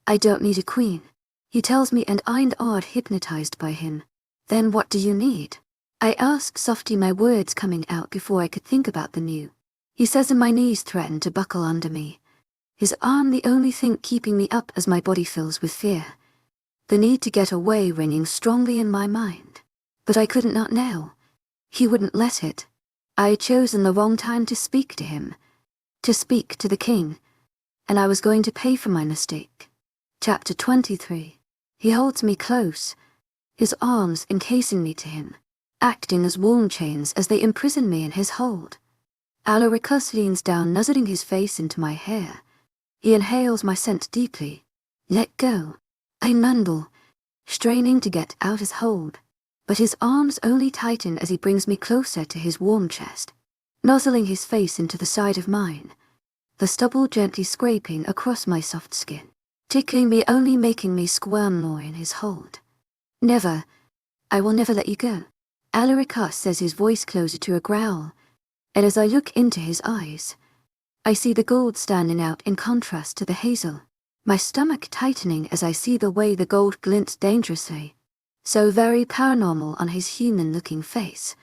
"I don't need a queen," he tells me, and I'm odd, hypnotized by him. "Then what do you need?" I ask softly, my words coming out before I could think about the new. He says, and my knees threaten to buckle under me, his arm the only thing keeping me up as my body fills with fear. The need to get away ringing strongly in my mind. But I couldn't, not now. He wouldn't let it. I had chosen the wrong time to speak to him, to speak to the king, and I was going to pay for my mistake. Chapter 23. He holds me close, his arms encasing me to him, acting as warm chains as they imprison me in his hold. Adrien leans down, nuzzling his face into my hair. He inhales my scent deeply. "Let go," I mumble, straining to get out his hold, but his arms only tighten as he brings me closer to his warm chest, nuzzling his face into the side of mine, the stubble gently scraping across my soft skin, tickling me, only making me squirm more in his hold. "Never. I will never let you go," Adrien says, his voice closer to a growl, and as I look into his eyes, I see the gold standing out in contrast to the hazel, my stomach tightening as I see the way the gold glints dangerously, so very paranormal on his human-looking face,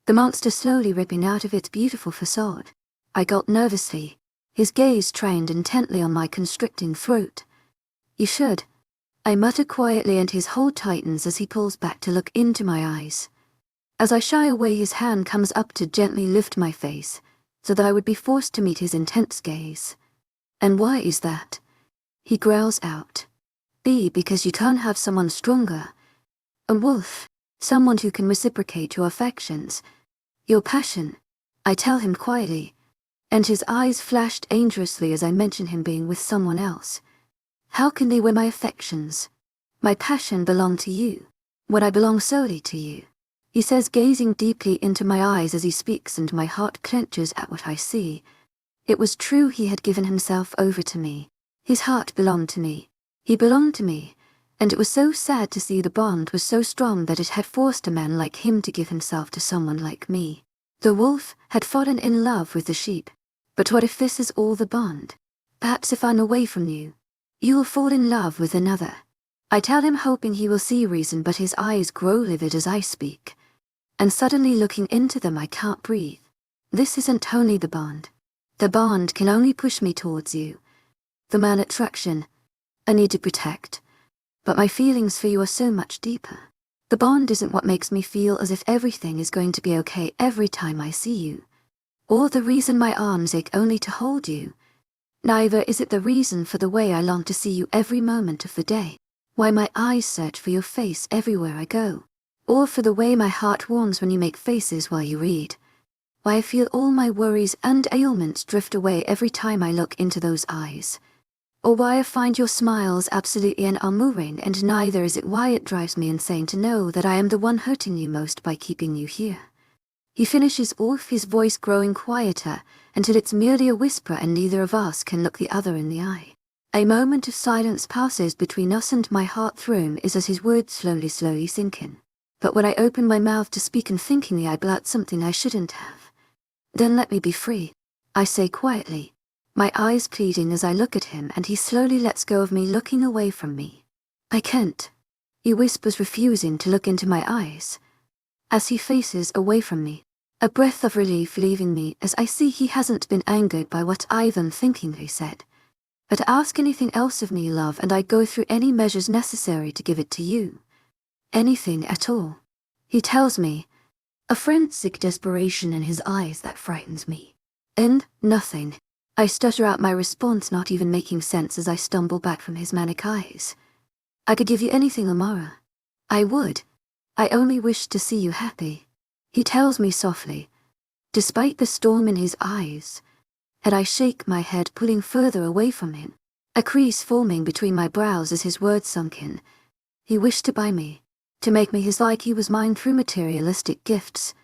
the monster slowly ripping out of its beautiful facade. I gulp nervously, his gaze trained intently on my constricting throat. "You should," I mutter quietly and his hold tightens as he pulls back to look into my eyes. As I shy away, his hand comes up to gently lift my face, so that I would be forced to meet his intense gaze. And why is that? He growls out. Because you can't have someone stronger. A wolf, someone who can reciprocate your affections, your passion, I tell him quietly, and his eyes flashed dangerously as I mention him being with someone else. How can they weigh my affections? My passion belong to you, when I belong solely to you. He says, gazing deeply into my eyes as he speaks, and my heart clenches at what I see. It was true, he had given himself over to me. His heart belonged to me. He belonged to me, and it was so sad to see the bond was so strong that it had forced a man like him to give himself to someone like me. The wolf had fallen in love with the sheep. But what if this is all the bond? Perhaps if I'm away from you, you will fall in love with another. I tell him, hoping he will see reason, but his eyes grow livid as I speak. And suddenly, looking into them, I can't breathe. This isn't only the bond. The bond can only push me towards you. The man attraction I need to protect. But my feelings for you are so much deeper. The bond isn't what makes me feel as if everything is going to be okay every time I see you, or the reason my arms ache only to hold you. Neither is it the reason for the way I long to see you every moment of the day, why my eyes search for your face everywhere I go, or for the way my heart warms when you make faces while you read, why I feel all my worries and ailments drift away every time I look into those eyes, or why I find your smiles absolutely unalluring, and neither is it why it drives me insane to know that I am the one hurting you most by keeping you here. He finishes off, his voice growing quieter, until it's merely a whisper and neither of us can look the other in the eye. A moment of silence passes between us, and my heart thrum is as his words slowly sink in. But when I open my mouth to speak, unthinkingly I blurt something I shouldn't have. Then let me be free, I say quietly, my eyes pleading as I look at him, and he slowly lets go of me, looking away from me. I can't, he whispers, refusing to look into my eyes. As he faces away from me, a breath of relief leaving me as I see he hasn't been angered by what I've unthinkingly said. But ask anything else of me, love, and I go through any measures necessary to give it to you. Anything at all. He tells me, a forensic desperation in his eyes that frightens me. And nothing. I stutter out my response, not even making sense as I stumble back from his manic eyes. I could give you anything, Amara. I would. I only wish to see you happy. He tells me softly, despite the storm in his eyes, and I shake my head, pulling further away from him, a crease forming between my brows as his words sunk in. He wished to buy me, to make me his, like he was mine through materialistic gifts.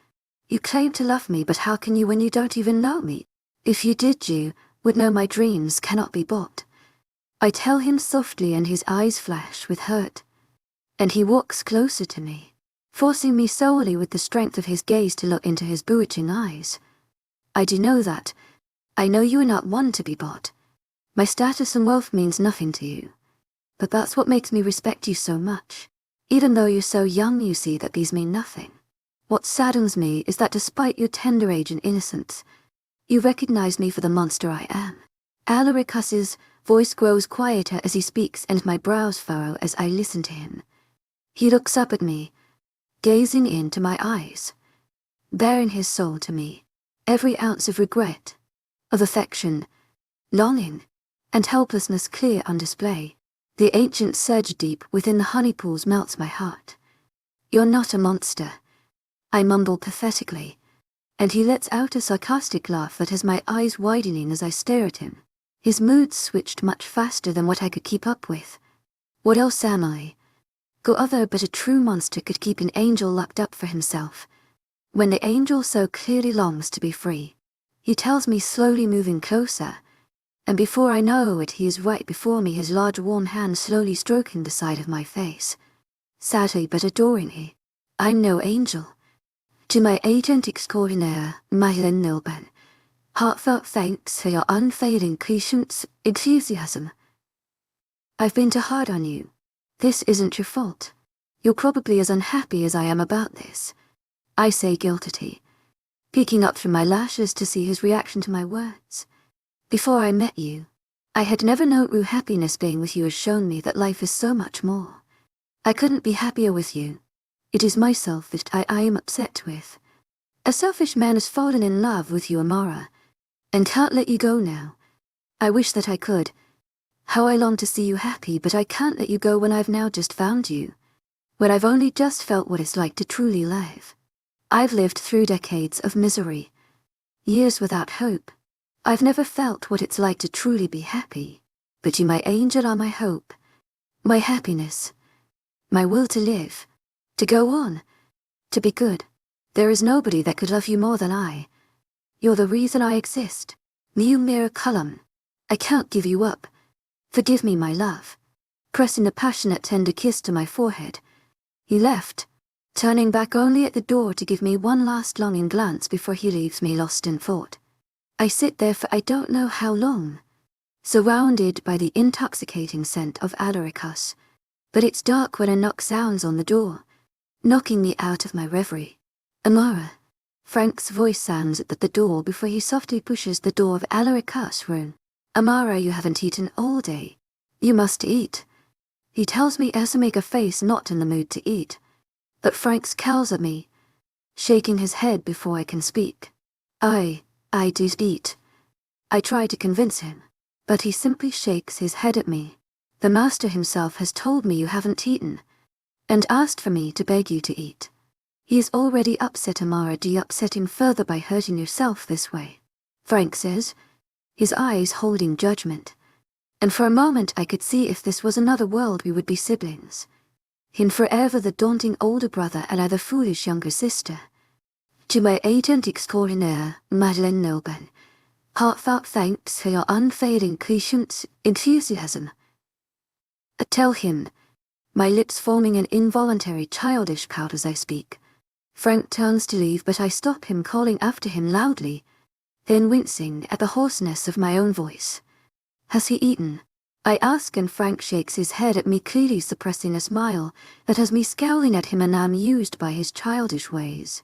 You claim to love me, but how can you when you don't even know me? If you did, you would know my dreams cannot be bought. I tell him softly, and his eyes flash with hurt. And he walks closer to me, forcing me solely with the strength of his gaze to look into his bewitching eyes. I do know that. I know you are not one to be bought. My status and wealth means nothing to you. But that's what makes me respect you so much. Even though you're so young, you see that these mean nothing. What saddens me is that despite your tender age and innocence, you recognize me for the monster I am. Alaricus's voice grows quieter as he speaks, and my brows furrow as I listen to him. He looks up at me, gazing into my eyes, bearing his soul to me, every ounce of regret, of affection, longing, and helplessness clear on display. The ancient surge deep within the honey pools melts my heart. You're not a monster, I mumble pathetically, and he lets out a sarcastic laugh that has my eyes widening as I stare at him. His mood switched much faster than what I could keep up with. What else am I? Go other but a true monster could keep an angel locked up for himself, when the angel so clearly longs to be free. He tells me, slowly moving closer, and before I know it he is right before me, his large warm hand slowly stroking the side of my face. Sadly but adoringly. I'm no angel. To my agent extraordinaire, Mythical Nilben, heartfelt thanks for your unfailing patience, enthusiasm. I've been too hard on you. This isn't your fault. You're probably as unhappy as I am about this, I say guiltily, peeking up through my lashes to see his reaction to my words. Before I met you, I had never known true happiness. Being with you has shown me that life is so much more. I couldn't be happier with you. It is myself that I am upset with. A selfish man has fallen in love with you, Amara, and can't let you go now. I wish that I could. How I long to see you happy, but I can't let you go when I've now just found you. When I've only just felt what it's like to truly live. I've lived through decades of misery. Years without hope. I've never felt what it's like to truly be happy. But you, my angel, are my hope. My happiness. My will to live. To go on. To be good. There is nobody that could love you more than I. You're the reason I exist. Miu miraculum. I can't give you up. Forgive me, my love. Pressing a passionate tender kiss to my forehead. He left, turning back only at the door to give me one last longing glance before he leaves me lost in thought. I sit there for I don't know how long, surrounded by the intoxicating scent of alaricus. But it's dark when a knock sounds on the door, knocking me out of my reverie. Amara. Frank's voice sounds at the door before he softly pushes the door of alaricus' room. Amara, you haven't eaten all day. You must eat. He tells me as I make a face not in the mood to eat. But Frank scowls at me, shaking his head before I can speak. I do eat. I try to convince him, but he simply shakes his head at me. The master himself has told me you haven't eaten, and asked for me to beg you to eat. He is already upset, Amara. Do you upset him further by hurting yourself this way? Frank says, his eyes holding judgment. And for a moment I could see if this was another world we would be siblings. Him forever the daunting older brother and I the foolish younger sister. To my agent extraordinaire, Madeleine Nobel, heartfelt thanks for your unfailing patience, enthusiasm. Tell him, my lips forming an involuntary childish pout as I speak. Frank turns to leave, but I stop him, calling after him loudly, then wincing at the hoarseness of my own voice. Has he eaten? I ask, and Frank shakes his head at me, clearly suppressing a smile that has me scowling at him and amused by his childish ways.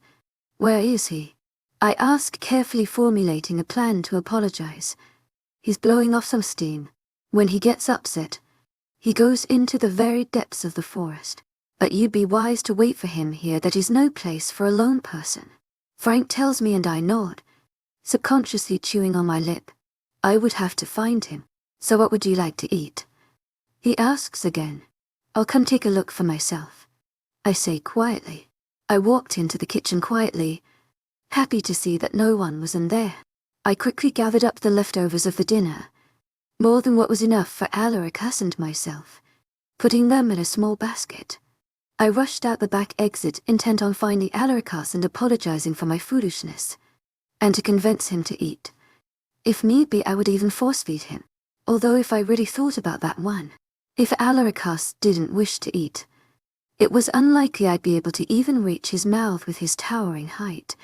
Where is he? I ask, carefully formulating a plan to apologize. He's blowing off some steam. When he gets upset, he goes into the very depths of the forest. But you'd be wise to wait for him here. That is no place for a lone person. Frank tells me and I nod, subconsciously chewing on my lip. I would have to find him. So what would you like to eat? He asks again. I'll come take a look for myself, I say quietly. I walked into the kitchen quietly, happy to see that no one was in there. I quickly gathered up the leftovers of the dinner, more than what was enough for Alaricus and myself, putting them in a small basket. I rushed out the back exit, intent on finding Alaricus and apologizing for my foolishness, and to convince him to eat. If need be, I would even force-feed him, although if I really thought about that one, if Alaricus didn't wish to eat, it was unlikely I'd be able to even reach his mouth with his towering height.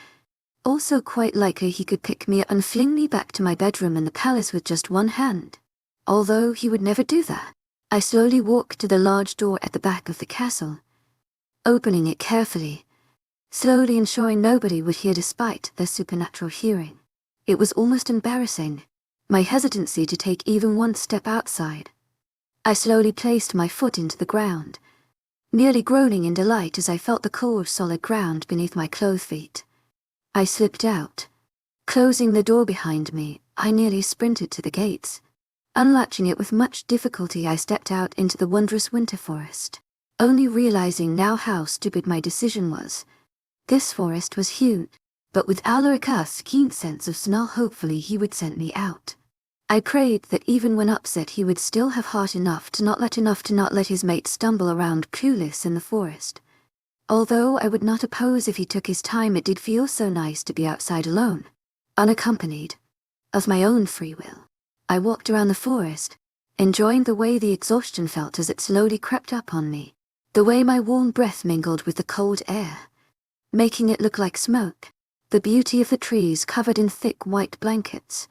Also quite likely he could pick me up and fling me back to my bedroom in the palace with just one hand. Although he would never do that. I slowly walked to the large door at the back of the castle, opening it carefully, slowly ensuring nobody would hear despite their supernatural hearing. It was almost embarrassing, my hesitancy to take even one step outside. I slowly placed my foot into the ground, nearly groaning in delight as I felt the cold, solid ground beneath my clothed feet. I slipped out. Closing the door behind me, I nearly sprinted to the gates. Unlatching it with much difficulty, I stepped out into the wondrous winter forest, only realizing now how stupid my decision was. This forest was huge, but with Alaricus' keen sense of smell, hopefully he would send me out. I prayed that even when upset he would still have heart enough to not let his mate stumble around clueless in the forest. Although I would not oppose if he took his time, it did feel so nice to be outside alone, unaccompanied, of my own free will. I walked around the forest, enjoying the way the exhaustion felt as it slowly crept up on me, the way my warm breath mingled with the cold air, making it look like smoke, the beauty of the trees covered in thick white blankets,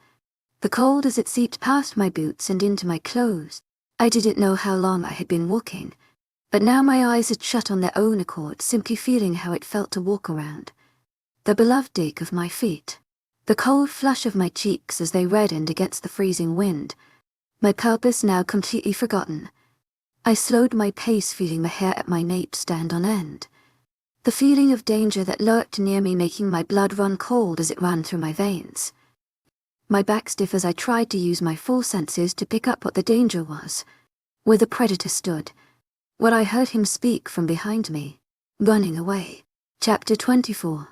the cold as it seeped past my boots and into my clothes. I didn't know how long I had been walking, but now my eyes had shut on their own accord, simply feeling how it felt to walk around. The beloved ache of my feet, the cold flush of my cheeks as they reddened against the freezing wind, my purpose now completely forgotten. I slowed my pace, feeling the hair at my nape stand on end. The feeling of danger that lurked near me making my blood run cold as it ran through my veins. My back stiff as I tried to use my full senses to pick up what the danger was. Where the predator stood. When I heard him speak from behind me. Running away. Chapter 24.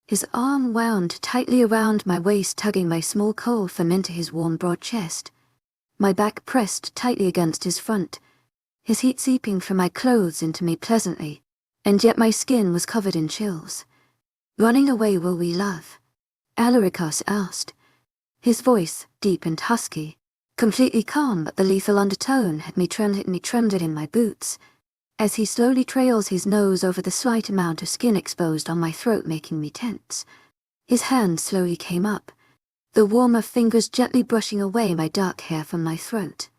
His arm wound tightly around my waist, tugging my small cold from into his warm broad chest. My back pressed tightly against his front. His heat seeping from my clothes into me pleasantly, and yet my skin was covered in chills. Running away will we, love? Alaricus asked. His voice, deep and husky, completely calm, but the lethal undertone had me trembled in my boots, as he slowly trails his nose over the slight amount of skin exposed on my throat, making me tense. His hand slowly came up, the warmer fingers gently brushing away my dark hair from my throat.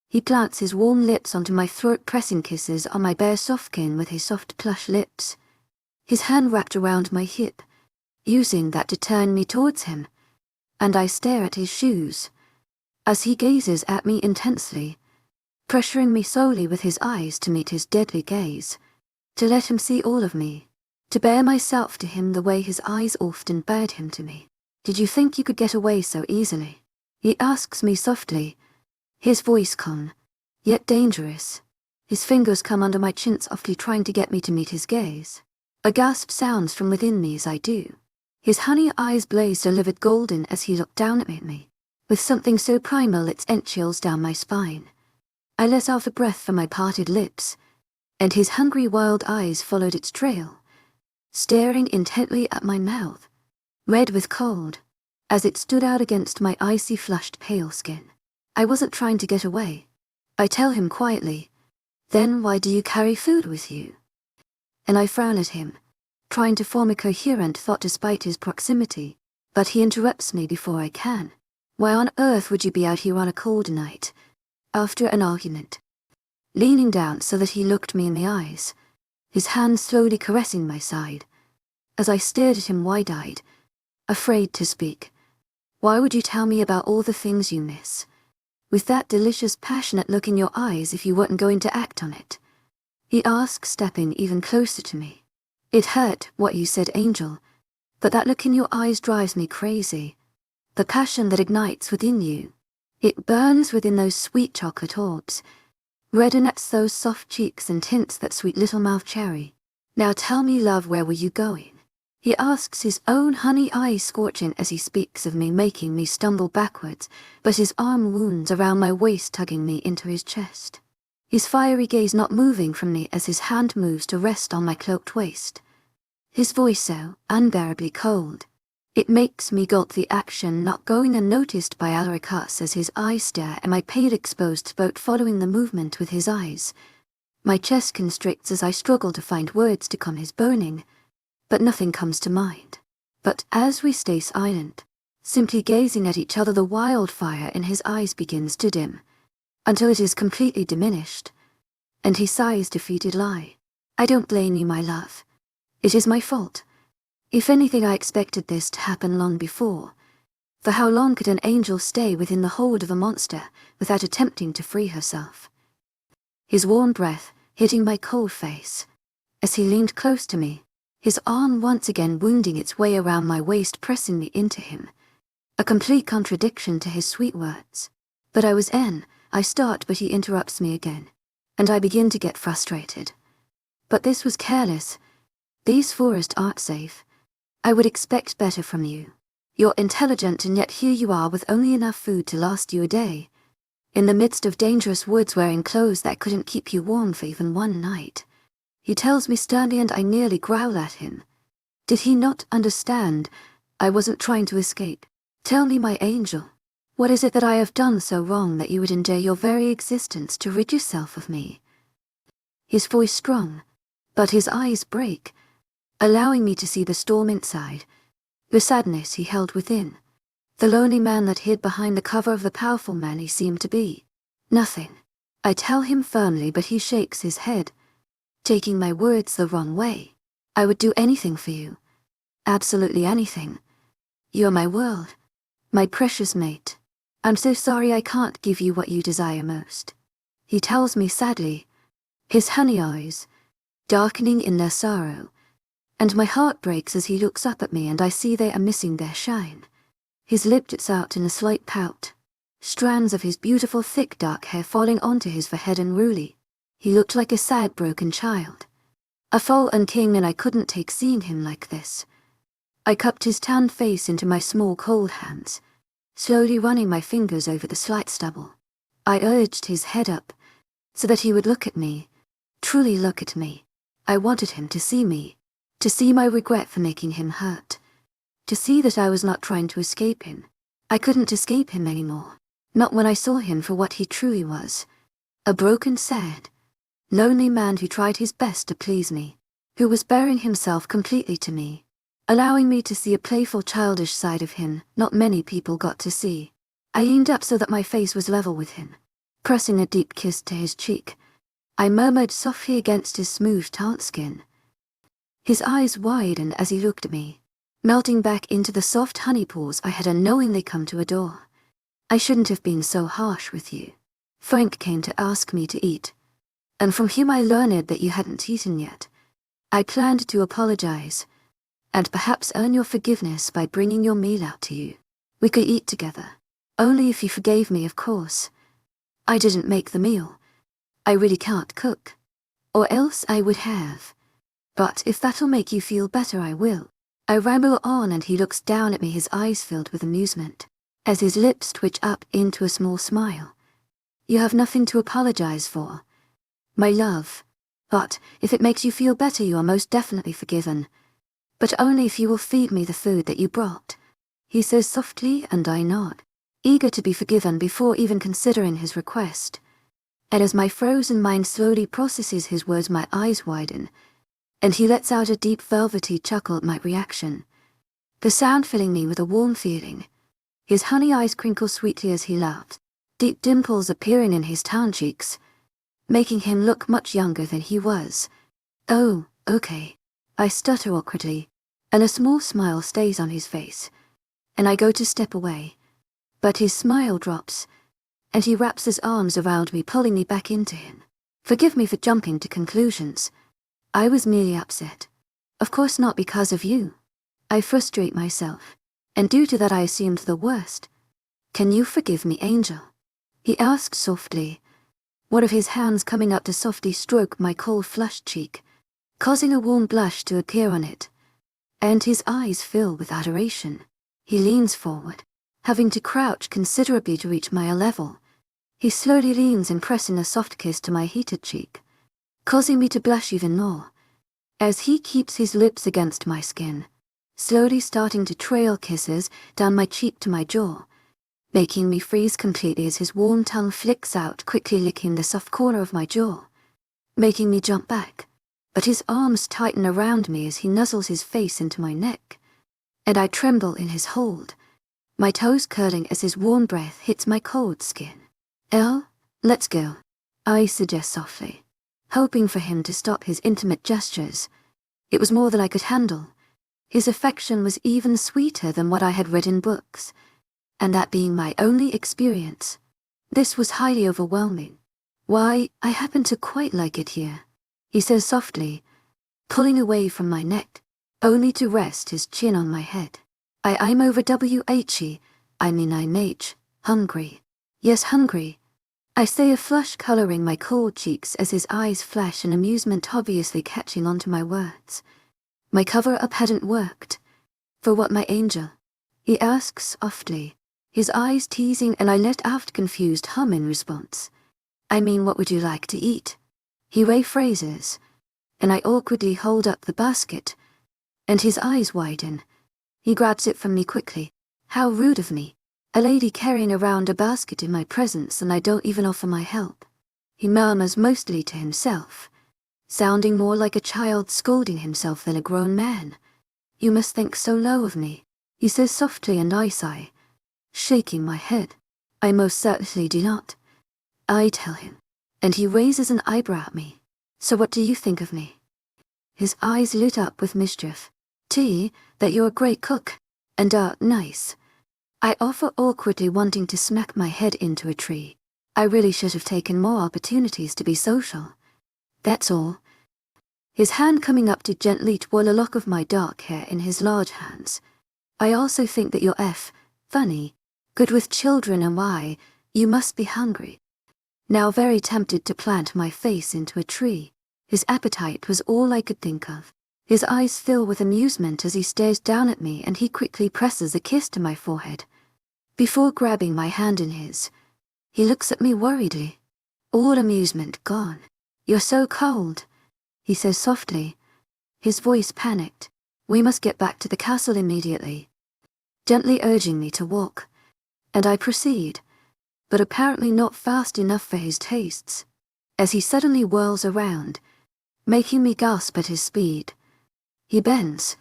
He plants his warm lips onto my throat, pressing kisses on my bare soft skin with his soft plush lips. His hand wrapped around my hip, using that to turn me towards him, and I stare at his shoes, as he gazes at me intensely, pressuring me solely with his eyes to meet his deadly gaze, to let him see all of me, to bare myself to him the way his eyes often bared him to me. Did you think you could get away so easily? He asks me softly, his voice calm, yet dangerous. His fingers come under my chin softly, trying to get me to meet his gaze. A gasp sounds from within me as I do. His honey eyes blazed a livid golden as he looked down at me, with something so primal it sent chills down my spine. I let out a breath from my parted lips, and his hungry wild eyes followed its trail, staring intently at my mouth, red with cold, as it stood out against my icy flushed pale skin. I wasn't trying to get away, I tell him quietly. Then why do you carry food with you? And I frown at him, trying to form a coherent thought despite his proximity, but he interrupts me before I can. Why on earth would you be out here on a cold night, after an argument? Leaning down so that he looked me in the eyes, his hand slowly caressing my side, as I stared at him wide-eyed, afraid to speak. Why would you tell me about all the things you miss, with that delicious passionate look in your eyes, if you weren't going to act on it? He asks, stepping even closer to me. It hurt, what you said, Angel, but that look in your eyes drives me crazy. The passion that ignites within you. It burns within those sweet chocolate orbs, reddens those soft cheeks and tints that sweet little mouth cherry. Now tell me, love, where were you going? He asks, his own honey eyes scorching as he speaks of me, making me stumble backwards, but his arm wounds around my waist, tugging me into his chest. His fiery gaze not moving from me as his hand moves to rest on my cloaked waist. His voice so unbearably cold. It makes me gulp the action, not going unnoticed by Alaricus as his eyes stare at my pale exposed throat, following the movement with his eyes. My chest constricts as I struggle to find words to calm his burning, but nothing comes to mind. But as we stay silent, simply gazing at each other, the wildfire in his eyes begins to dim, until it is completely diminished, and he sighs defeated lie. I don't blame you, my love. It is my fault. If anything, I expected this to happen long before. For how long could an angel stay within the hold of a monster without attempting to free herself? His warm breath hitting my cold face, as he leaned close to me, his arm once again wounding its way around my waist, pressing me into him. A complete contradiction to his sweet words. But I start, but he interrupts me again, and I begin to get frustrated. But this was careless. These forests aren't safe. I would expect better from you. You're intelligent, and yet here you are with only enough food to last you a day, in the midst of dangerous woods, wearing clothes that couldn't keep you warm for even one night. He tells me sternly, and I nearly growl at him. Did he not understand? I wasn't trying to escape. Tell me, my angel, what is it that I have done so wrong that you would endanger your very existence to rid yourself of me? His voice strong, but his eyes break, allowing me to see the storm inside, the sadness he held within, the lonely man that hid behind the cover of the powerful man he seemed to be. Nothing, I tell him firmly, but he shakes his head, taking my words the wrong way. I would do anything for you. Absolutely anything. You're my world, my precious mate. I'm so sorry I can't give you what you desire most, he tells me sadly, his honey eyes darkening in their sorrow, and my heart breaks as he looks up at me and I see they are missing their shine. His lip jets out in a slight pout, strands of his beautiful thick dark hair falling onto his forehead unruly. He looked like a sad broken child, a fallen king, and I couldn't take seeing him like this. I cupped his tanned face into my small cold hands, slowly running my fingers over the slight stubble. I urged his head up, so that he would look at me, truly look at me. I wanted him to see my regret for making him hurt, to see that I was not trying to escape him. I couldn't escape him anymore, not when I saw him for what he truly was, a broken, sad, lonely man who tried his best to please me, who was bearing himself completely to me, allowing me to see a playful, childish side of him not many people got to see. I leaned up so that my face was level with him, pressing a deep kiss to his cheek. I murmured softly against his smooth, tart skin. His eyes widened as he looked at me, melting back into the soft honey pools I had unknowingly come to adore. I shouldn't have been so harsh with you. Frank came to ask me to eat, and from him I learned that you hadn't eaten yet. I planned to apologize, and perhaps earn your forgiveness by bringing your meal out to you. We could eat together, only if you forgave me, of course. I didn't make the meal. I really can't cook, or else I would have. But if that'll make you feel better, I will. I ramble on and he looks down at me, his eyes filled with amusement, as his lips twitch up into a small smile. You have nothing to apologize for, my love. But if it makes you feel better, you are most definitely forgiven. But only if you will feed me the food that you brought, he says softly, and I nod, eager to be forgiven before even considering his request. And as my frozen mind slowly processes his words, my eyes widen, and he lets out a deep velvety chuckle at my reaction, the sound filling me with a warm feeling. His honey eyes crinkle sweetly as he laughs, deep dimples appearing in his tan cheeks, making him look much younger than he was. Oh, okay, I stutter awkwardly, and a small smile stays on his face, and I go to step away, but his smile drops, and he wraps his arms around me, pulling me back into him. Forgive me for jumping to conclusions. I was merely upset. Of course not because of you. I frustrate myself, and due to that I assumed the worst. Can you forgive me, Angel? He asked softly, one of his hands coming up to softly stroke my cold, flushed cheek, causing a warm blush to appear on it, and his eyes fill with adoration. He leans forward, having to crouch considerably to reach my level. He slowly leans and pressing a soft kiss to my heated cheek, causing me to blush even more, as he keeps his lips against my skin, slowly starting to trail kisses down my cheek to my jaw, making me freeze completely as his warm tongue flicks out, quickly licking the soft corner of my jaw, making me jump back. But his arms tighten around me as he nuzzles his face into my neck, and I tremble in his hold, my toes curling as his warm breath hits my cold skin. Let's go, I suggest softly, hoping for him to stop his intimate gestures. It was more than I could handle. His affection was even sweeter than what I had read in books, and that being my only experience, this was highly overwhelming. Why, I happen to quite like it here, he says softly, pulling away from my neck, only to rest his chin on my head. I'm over hungry. Yes, hungry. I say, a flush coloring my cold cheeks as his eyes flash in amusement, obviously catching onto my words. My cover-up hadn't worked. For what, my angel? He asks softly, his eyes teasing, and I let out confused hum in response. I mean, what would you like to eat? He rephrases, and I awkwardly hold up the basket, and his eyes widen. He grabs it from me quickly. How rude of me. A lady carrying around a basket in my presence, and I don't even offer my help. He murmurs mostly to himself, sounding more like a child scolding himself than a grown man. You must think so low of me, he says softly, and I sigh, shaking my head. I most certainly do not, I tell him, and he raises an eyebrow at me. So what do you think of me? His eyes lit up with mischief. That you're a great cook, and nice. I offer awkwardly, wanting to smack my head into a tree. I really should have taken more opportunities to be social. That's all. His hand coming up to gently twirl a lock of my dark hair in his large hands. I also think that you're funny, good with children, and why, you must be hungry. Now very tempted to plant my face into a tree. His appetite was all I could think of. His eyes fill with amusement as he stares down at me, and he quickly presses a kiss to my forehead. Before grabbing my hand in his, he looks at me worriedly. All amusement gone. You're so cold, he says softly, his voice panicked. We must get back to the castle immediately. Gently urging me to walk, and I proceed, but apparently not fast enough for his tastes, as he suddenly whirls around, making me gasp at his speed. He bends,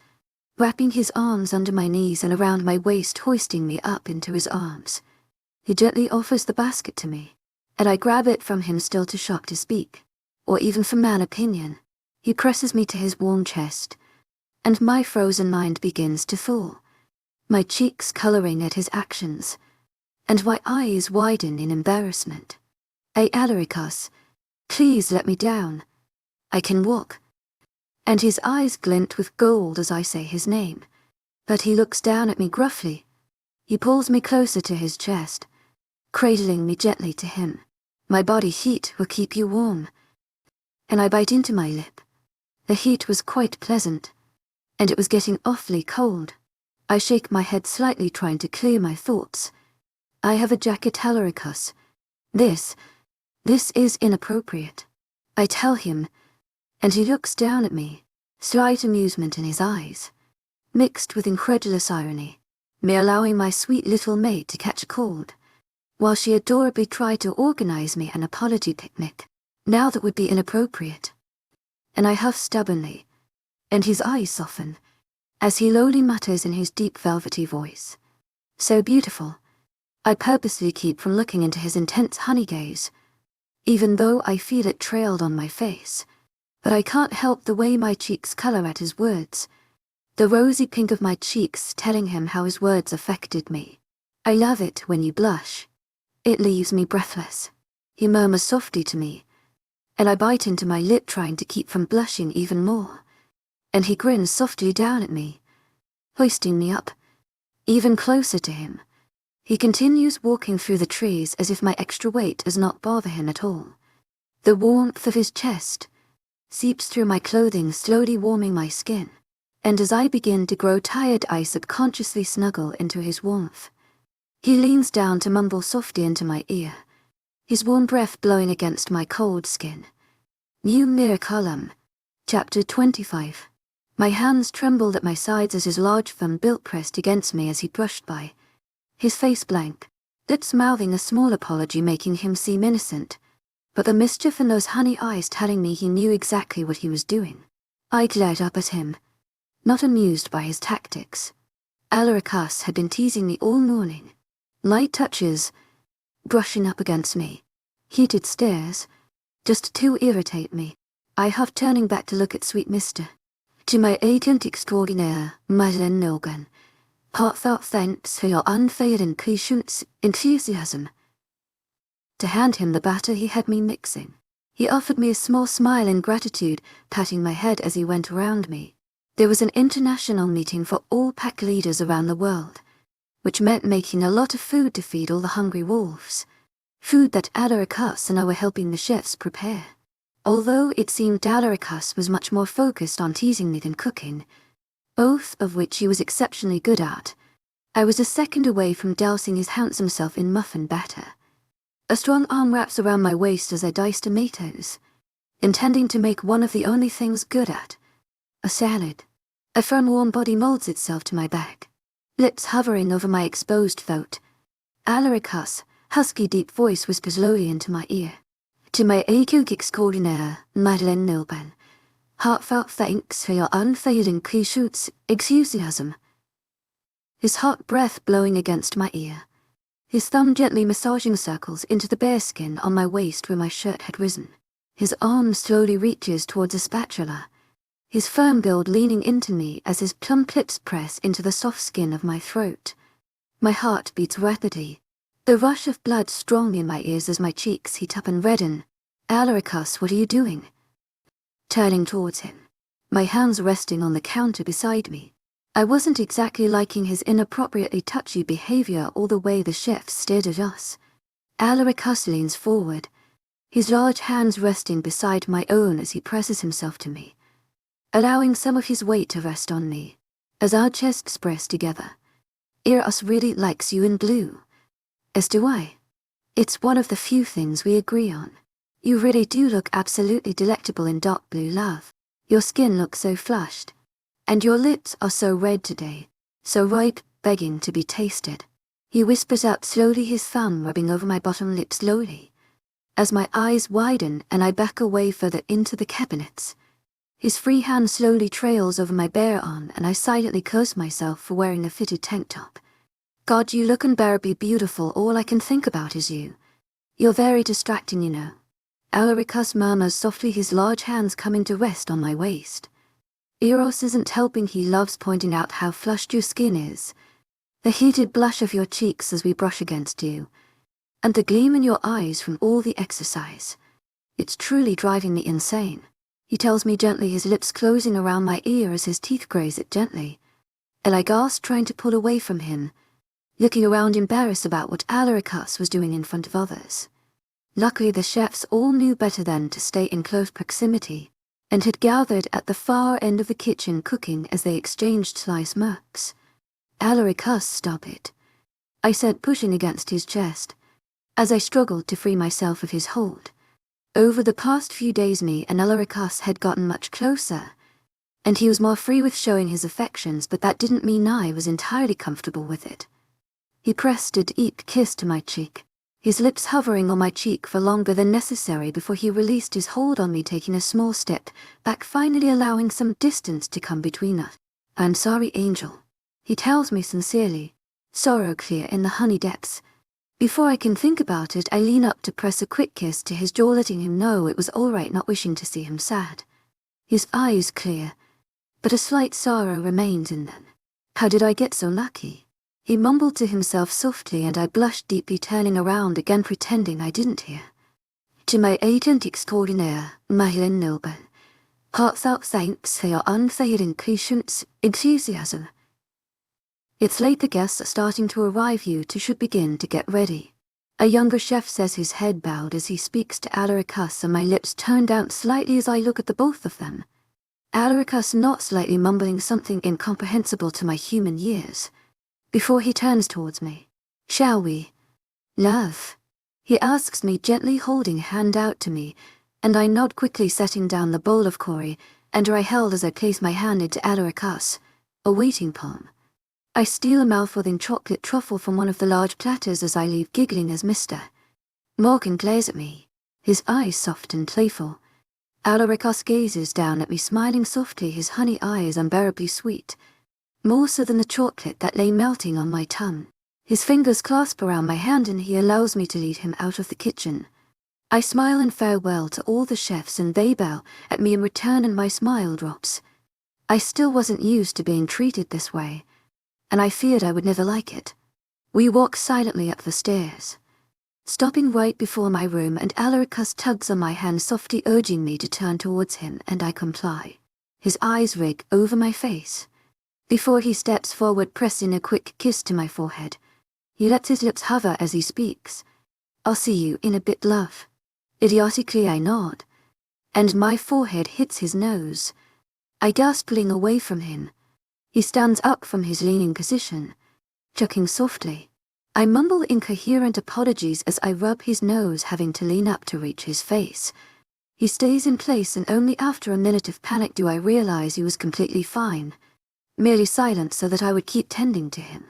wrapping his arms under my knees and around my waist, hoisting me up into his arms. He gently offers the basket to me, and I grab it from him, still too shocked to speak, or even for man opinion. He presses me to his warm chest, and my frozen mind begins to thaw, my cheeks coloring at his actions, and my eyes widen in embarrassment. Alaricus, please let me down. I can walk. And his eyes glint with gold as I say his name, but he looks down at me gruffly. He pulls me closer to his chest, cradling me gently to him. My body heat will keep you warm. And I bite into my lip. The heat was quite pleasant, and it was getting awfully cold. I shake my head slightly, trying to clear my thoughts. I have a jacket, Alaricus. This is inappropriate, I tell him, and he looks down at me, slight amusement in his eyes, mixed with incredulous irony, me allowing my sweet little maid to catch a cold, while she adorably tried to organize me an apology picnic. Now that would be inappropriate. And I huff stubbornly, and his eyes soften, as he lowly mutters in his deep velvety voice, so beautiful. I purposely keep from looking into his intense honey gaze, even though I feel it trailed on my face. But I can't help the way my cheeks color at his words, the rosy pink of my cheeks telling him how his words affected me. I love it when you blush. It leaves me breathless, he murmurs softly to me, and I bite into my lip, trying to keep from blushing even more. And he grins softly down at me, hoisting me up, even closer to him. He continues walking through the trees as if my extra weight does not bother him at all. The warmth of his chest seeps through my clothing, slowly warming my skin, and as I begin to grow tired, I subconsciously snuggle into his warmth. He leans down to mumble softly into my ear, his warm breath blowing against my cold skin. Mythical. Chapter 25. My hands trembled at my sides as his large thumb built pressed against me as he brushed by, his face blank, lips mouthing a small apology, making him seem innocent, but the mischief in those honey eyes telling me he knew exactly what he was doing. I glared up at him, not amused by his tactics. Alaricus had been teasing me all morning. Light touches, brushing up against me, heated stares, just to irritate me. I huffed, turning back to look at sweet Mr. To my agent extraordinaire, Madeleine Nogan. Heartfelt thanks for your unfailing patience, enthusiasm. To hand him the batter he had me mixing, he offered me a small smile in gratitude, patting my head as he went around me. There was an international meeting for all pack leaders around the world, which meant making a lot of food to feed all the hungry wolves. Food that Alaricus and I were helping the chefs prepare. Although it seemed Alaricus was much more focused on teasing me than cooking, both of which he was exceptionally good at, I was a second away from dousing his handsome self in muffin batter. A strong arm wraps around my waist as I dice tomatoes, intending to make one of the only things good at, a salad. A firm warm body molds itself to my back, lips hovering over my exposed throat. Alaricus' husky deep voice whispers lowly into my ear. To my agent extraordinaire, Madeleine Nogan. Heartfelt thanks for your unfailing patience, enthusiasm. His hot breath blowing against my ear, his thumb gently massaging circles into the bearskin on my waist where my shirt had risen. His arm slowly reaches towards a spatula, his firm build leaning into me as his plump lips press into the soft skin of my throat. My heart beats rapidly. The rush of blood strong in my ears as my cheeks heat up and redden. Alaricus, what are you doing? Turning towards him, my hands resting on the counter beside me. I wasn't exactly liking his inappropriately touchy behavior or the way the chef stared at us. Alaricus leans forward, his large hands resting beside my own as he presses himself to me, allowing some of his weight to rest on me, as our chests press together. Eros really likes you in blue. As do I. It's one of the few things we agree on. You really do look absolutely delectable in dark blue, love. Your skin looks so flushed. And your lips are so red today, so ripe, begging to be tasted. He whispers out slowly, his thumb rubbing over my bottom lip slowly. As my eyes widen and I back away further into the cabinets, his free hand slowly trails over my bare arm and I silently curse myself for wearing a fitted tank top. God, you look unbearably beautiful, all I can think about is you. You're very distracting, you know. Alaricus murmurs softly, his large hands coming to rest on my waist. Eros isn't helping, he loves pointing out how flushed your skin is, the heated blush of your cheeks as we brush against you, and the gleam in your eyes from all the exercise. It's truly driving me insane. He tells me gently, his lips closing around my ear as his teeth graze it gently. I gasp, trying to pull away from him, looking around embarrassed about what Alaricus was doing in front of others. Luckily the chefs all knew better than to stay in close proximity, and had gathered at the far end of the kitchen cooking as they exchanged sly smirks. Alaricus, stop it, I said, pushing against his chest, as I struggled to free myself of his hold. Over the past few days me and Alaricus had gotten much closer, and he was more free with showing his affections, but that didn't mean I was entirely comfortable with it. He pressed a deep kiss to my cheek, his lips hovering on my cheek for longer than necessary before he released his hold on me, taking a small step back, finally allowing some distance to come between us. I'm sorry, Angel, he tells me sincerely, sorrow clear in the honey depths. Before I can think about it, I lean up to press a quick kiss to his jaw, letting him know it was all right, not wishing to see him sad. His eyes clear, but a slight sorrow remains in them. How did I get so lucky? He mumbled to himself softly, and I blushed deeply, turning around again, pretending I didn't hear. To my agent extraordinaire, Marilyn Noble, heartfelt thanks for your unfailing patience, enthusiasm. It's late, the guests are starting to arrive, you two should begin to get ready. A younger chef says, his head bowed as he speaks to Alaricus, and my lips turn down slightly as I look at the both of them. Alaricus not slightly mumbling something incomprehensible to my human ears, before he turns towards me. Shall we? Love? He asks me, gently holding a hand out to me, and I nod quickly, setting down the bowl of curry, and I held as I place my hand into Alaricus, a waiting palm. I steal a mouthful in chocolate truffle from one of the large platters as I leave, giggling as Mr. Morgan glares at me, his eyes soft and playful. Alaricus gazes down at me, smiling softly, his honey eyes unbearably sweet, more so than the chocolate that lay melting on my tongue. His fingers clasp around my hand and he allows me to lead him out of the kitchen. I smile in farewell to all the chefs and they bow at me in return, and my smile drops. I still wasn't used to being treated this way, and I feared I would never like it. We walk silently up the stairs, stopping right before my room, and Alaricus tugs on my hand, softly urging me to turn towards him, and I comply. His eyes rig over my face, before he steps forward, pressing a quick kiss to my forehead. He lets his lips hover as he speaks. I'll see you in a bit, love. Idiotically I nod, and my forehead hits his nose. I gasp, pulling away from him. He stands up from his leaning position, chuckling softly. I mumble incoherent apologies as I rub his nose, having to lean up to reach his face. He stays in place, and only after a minute of panic do I realize he was completely fine, merely silent so that I would keep tending to him.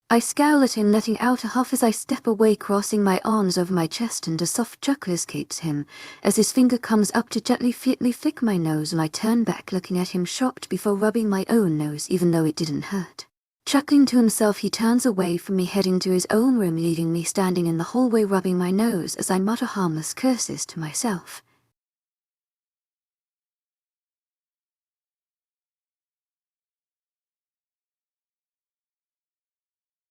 I scowl at him, letting out a huff as I step away, crossing my arms over my chest, and a soft chuckle escapes him as his finger comes up to gently flick my nose, and I turn back, looking at him shocked before rubbing my own nose, even though it didn't hurt. Chuckling to himself, he turns away from me, heading to his own room, leaving me standing in the hallway rubbing my nose as I mutter harmless curses to myself.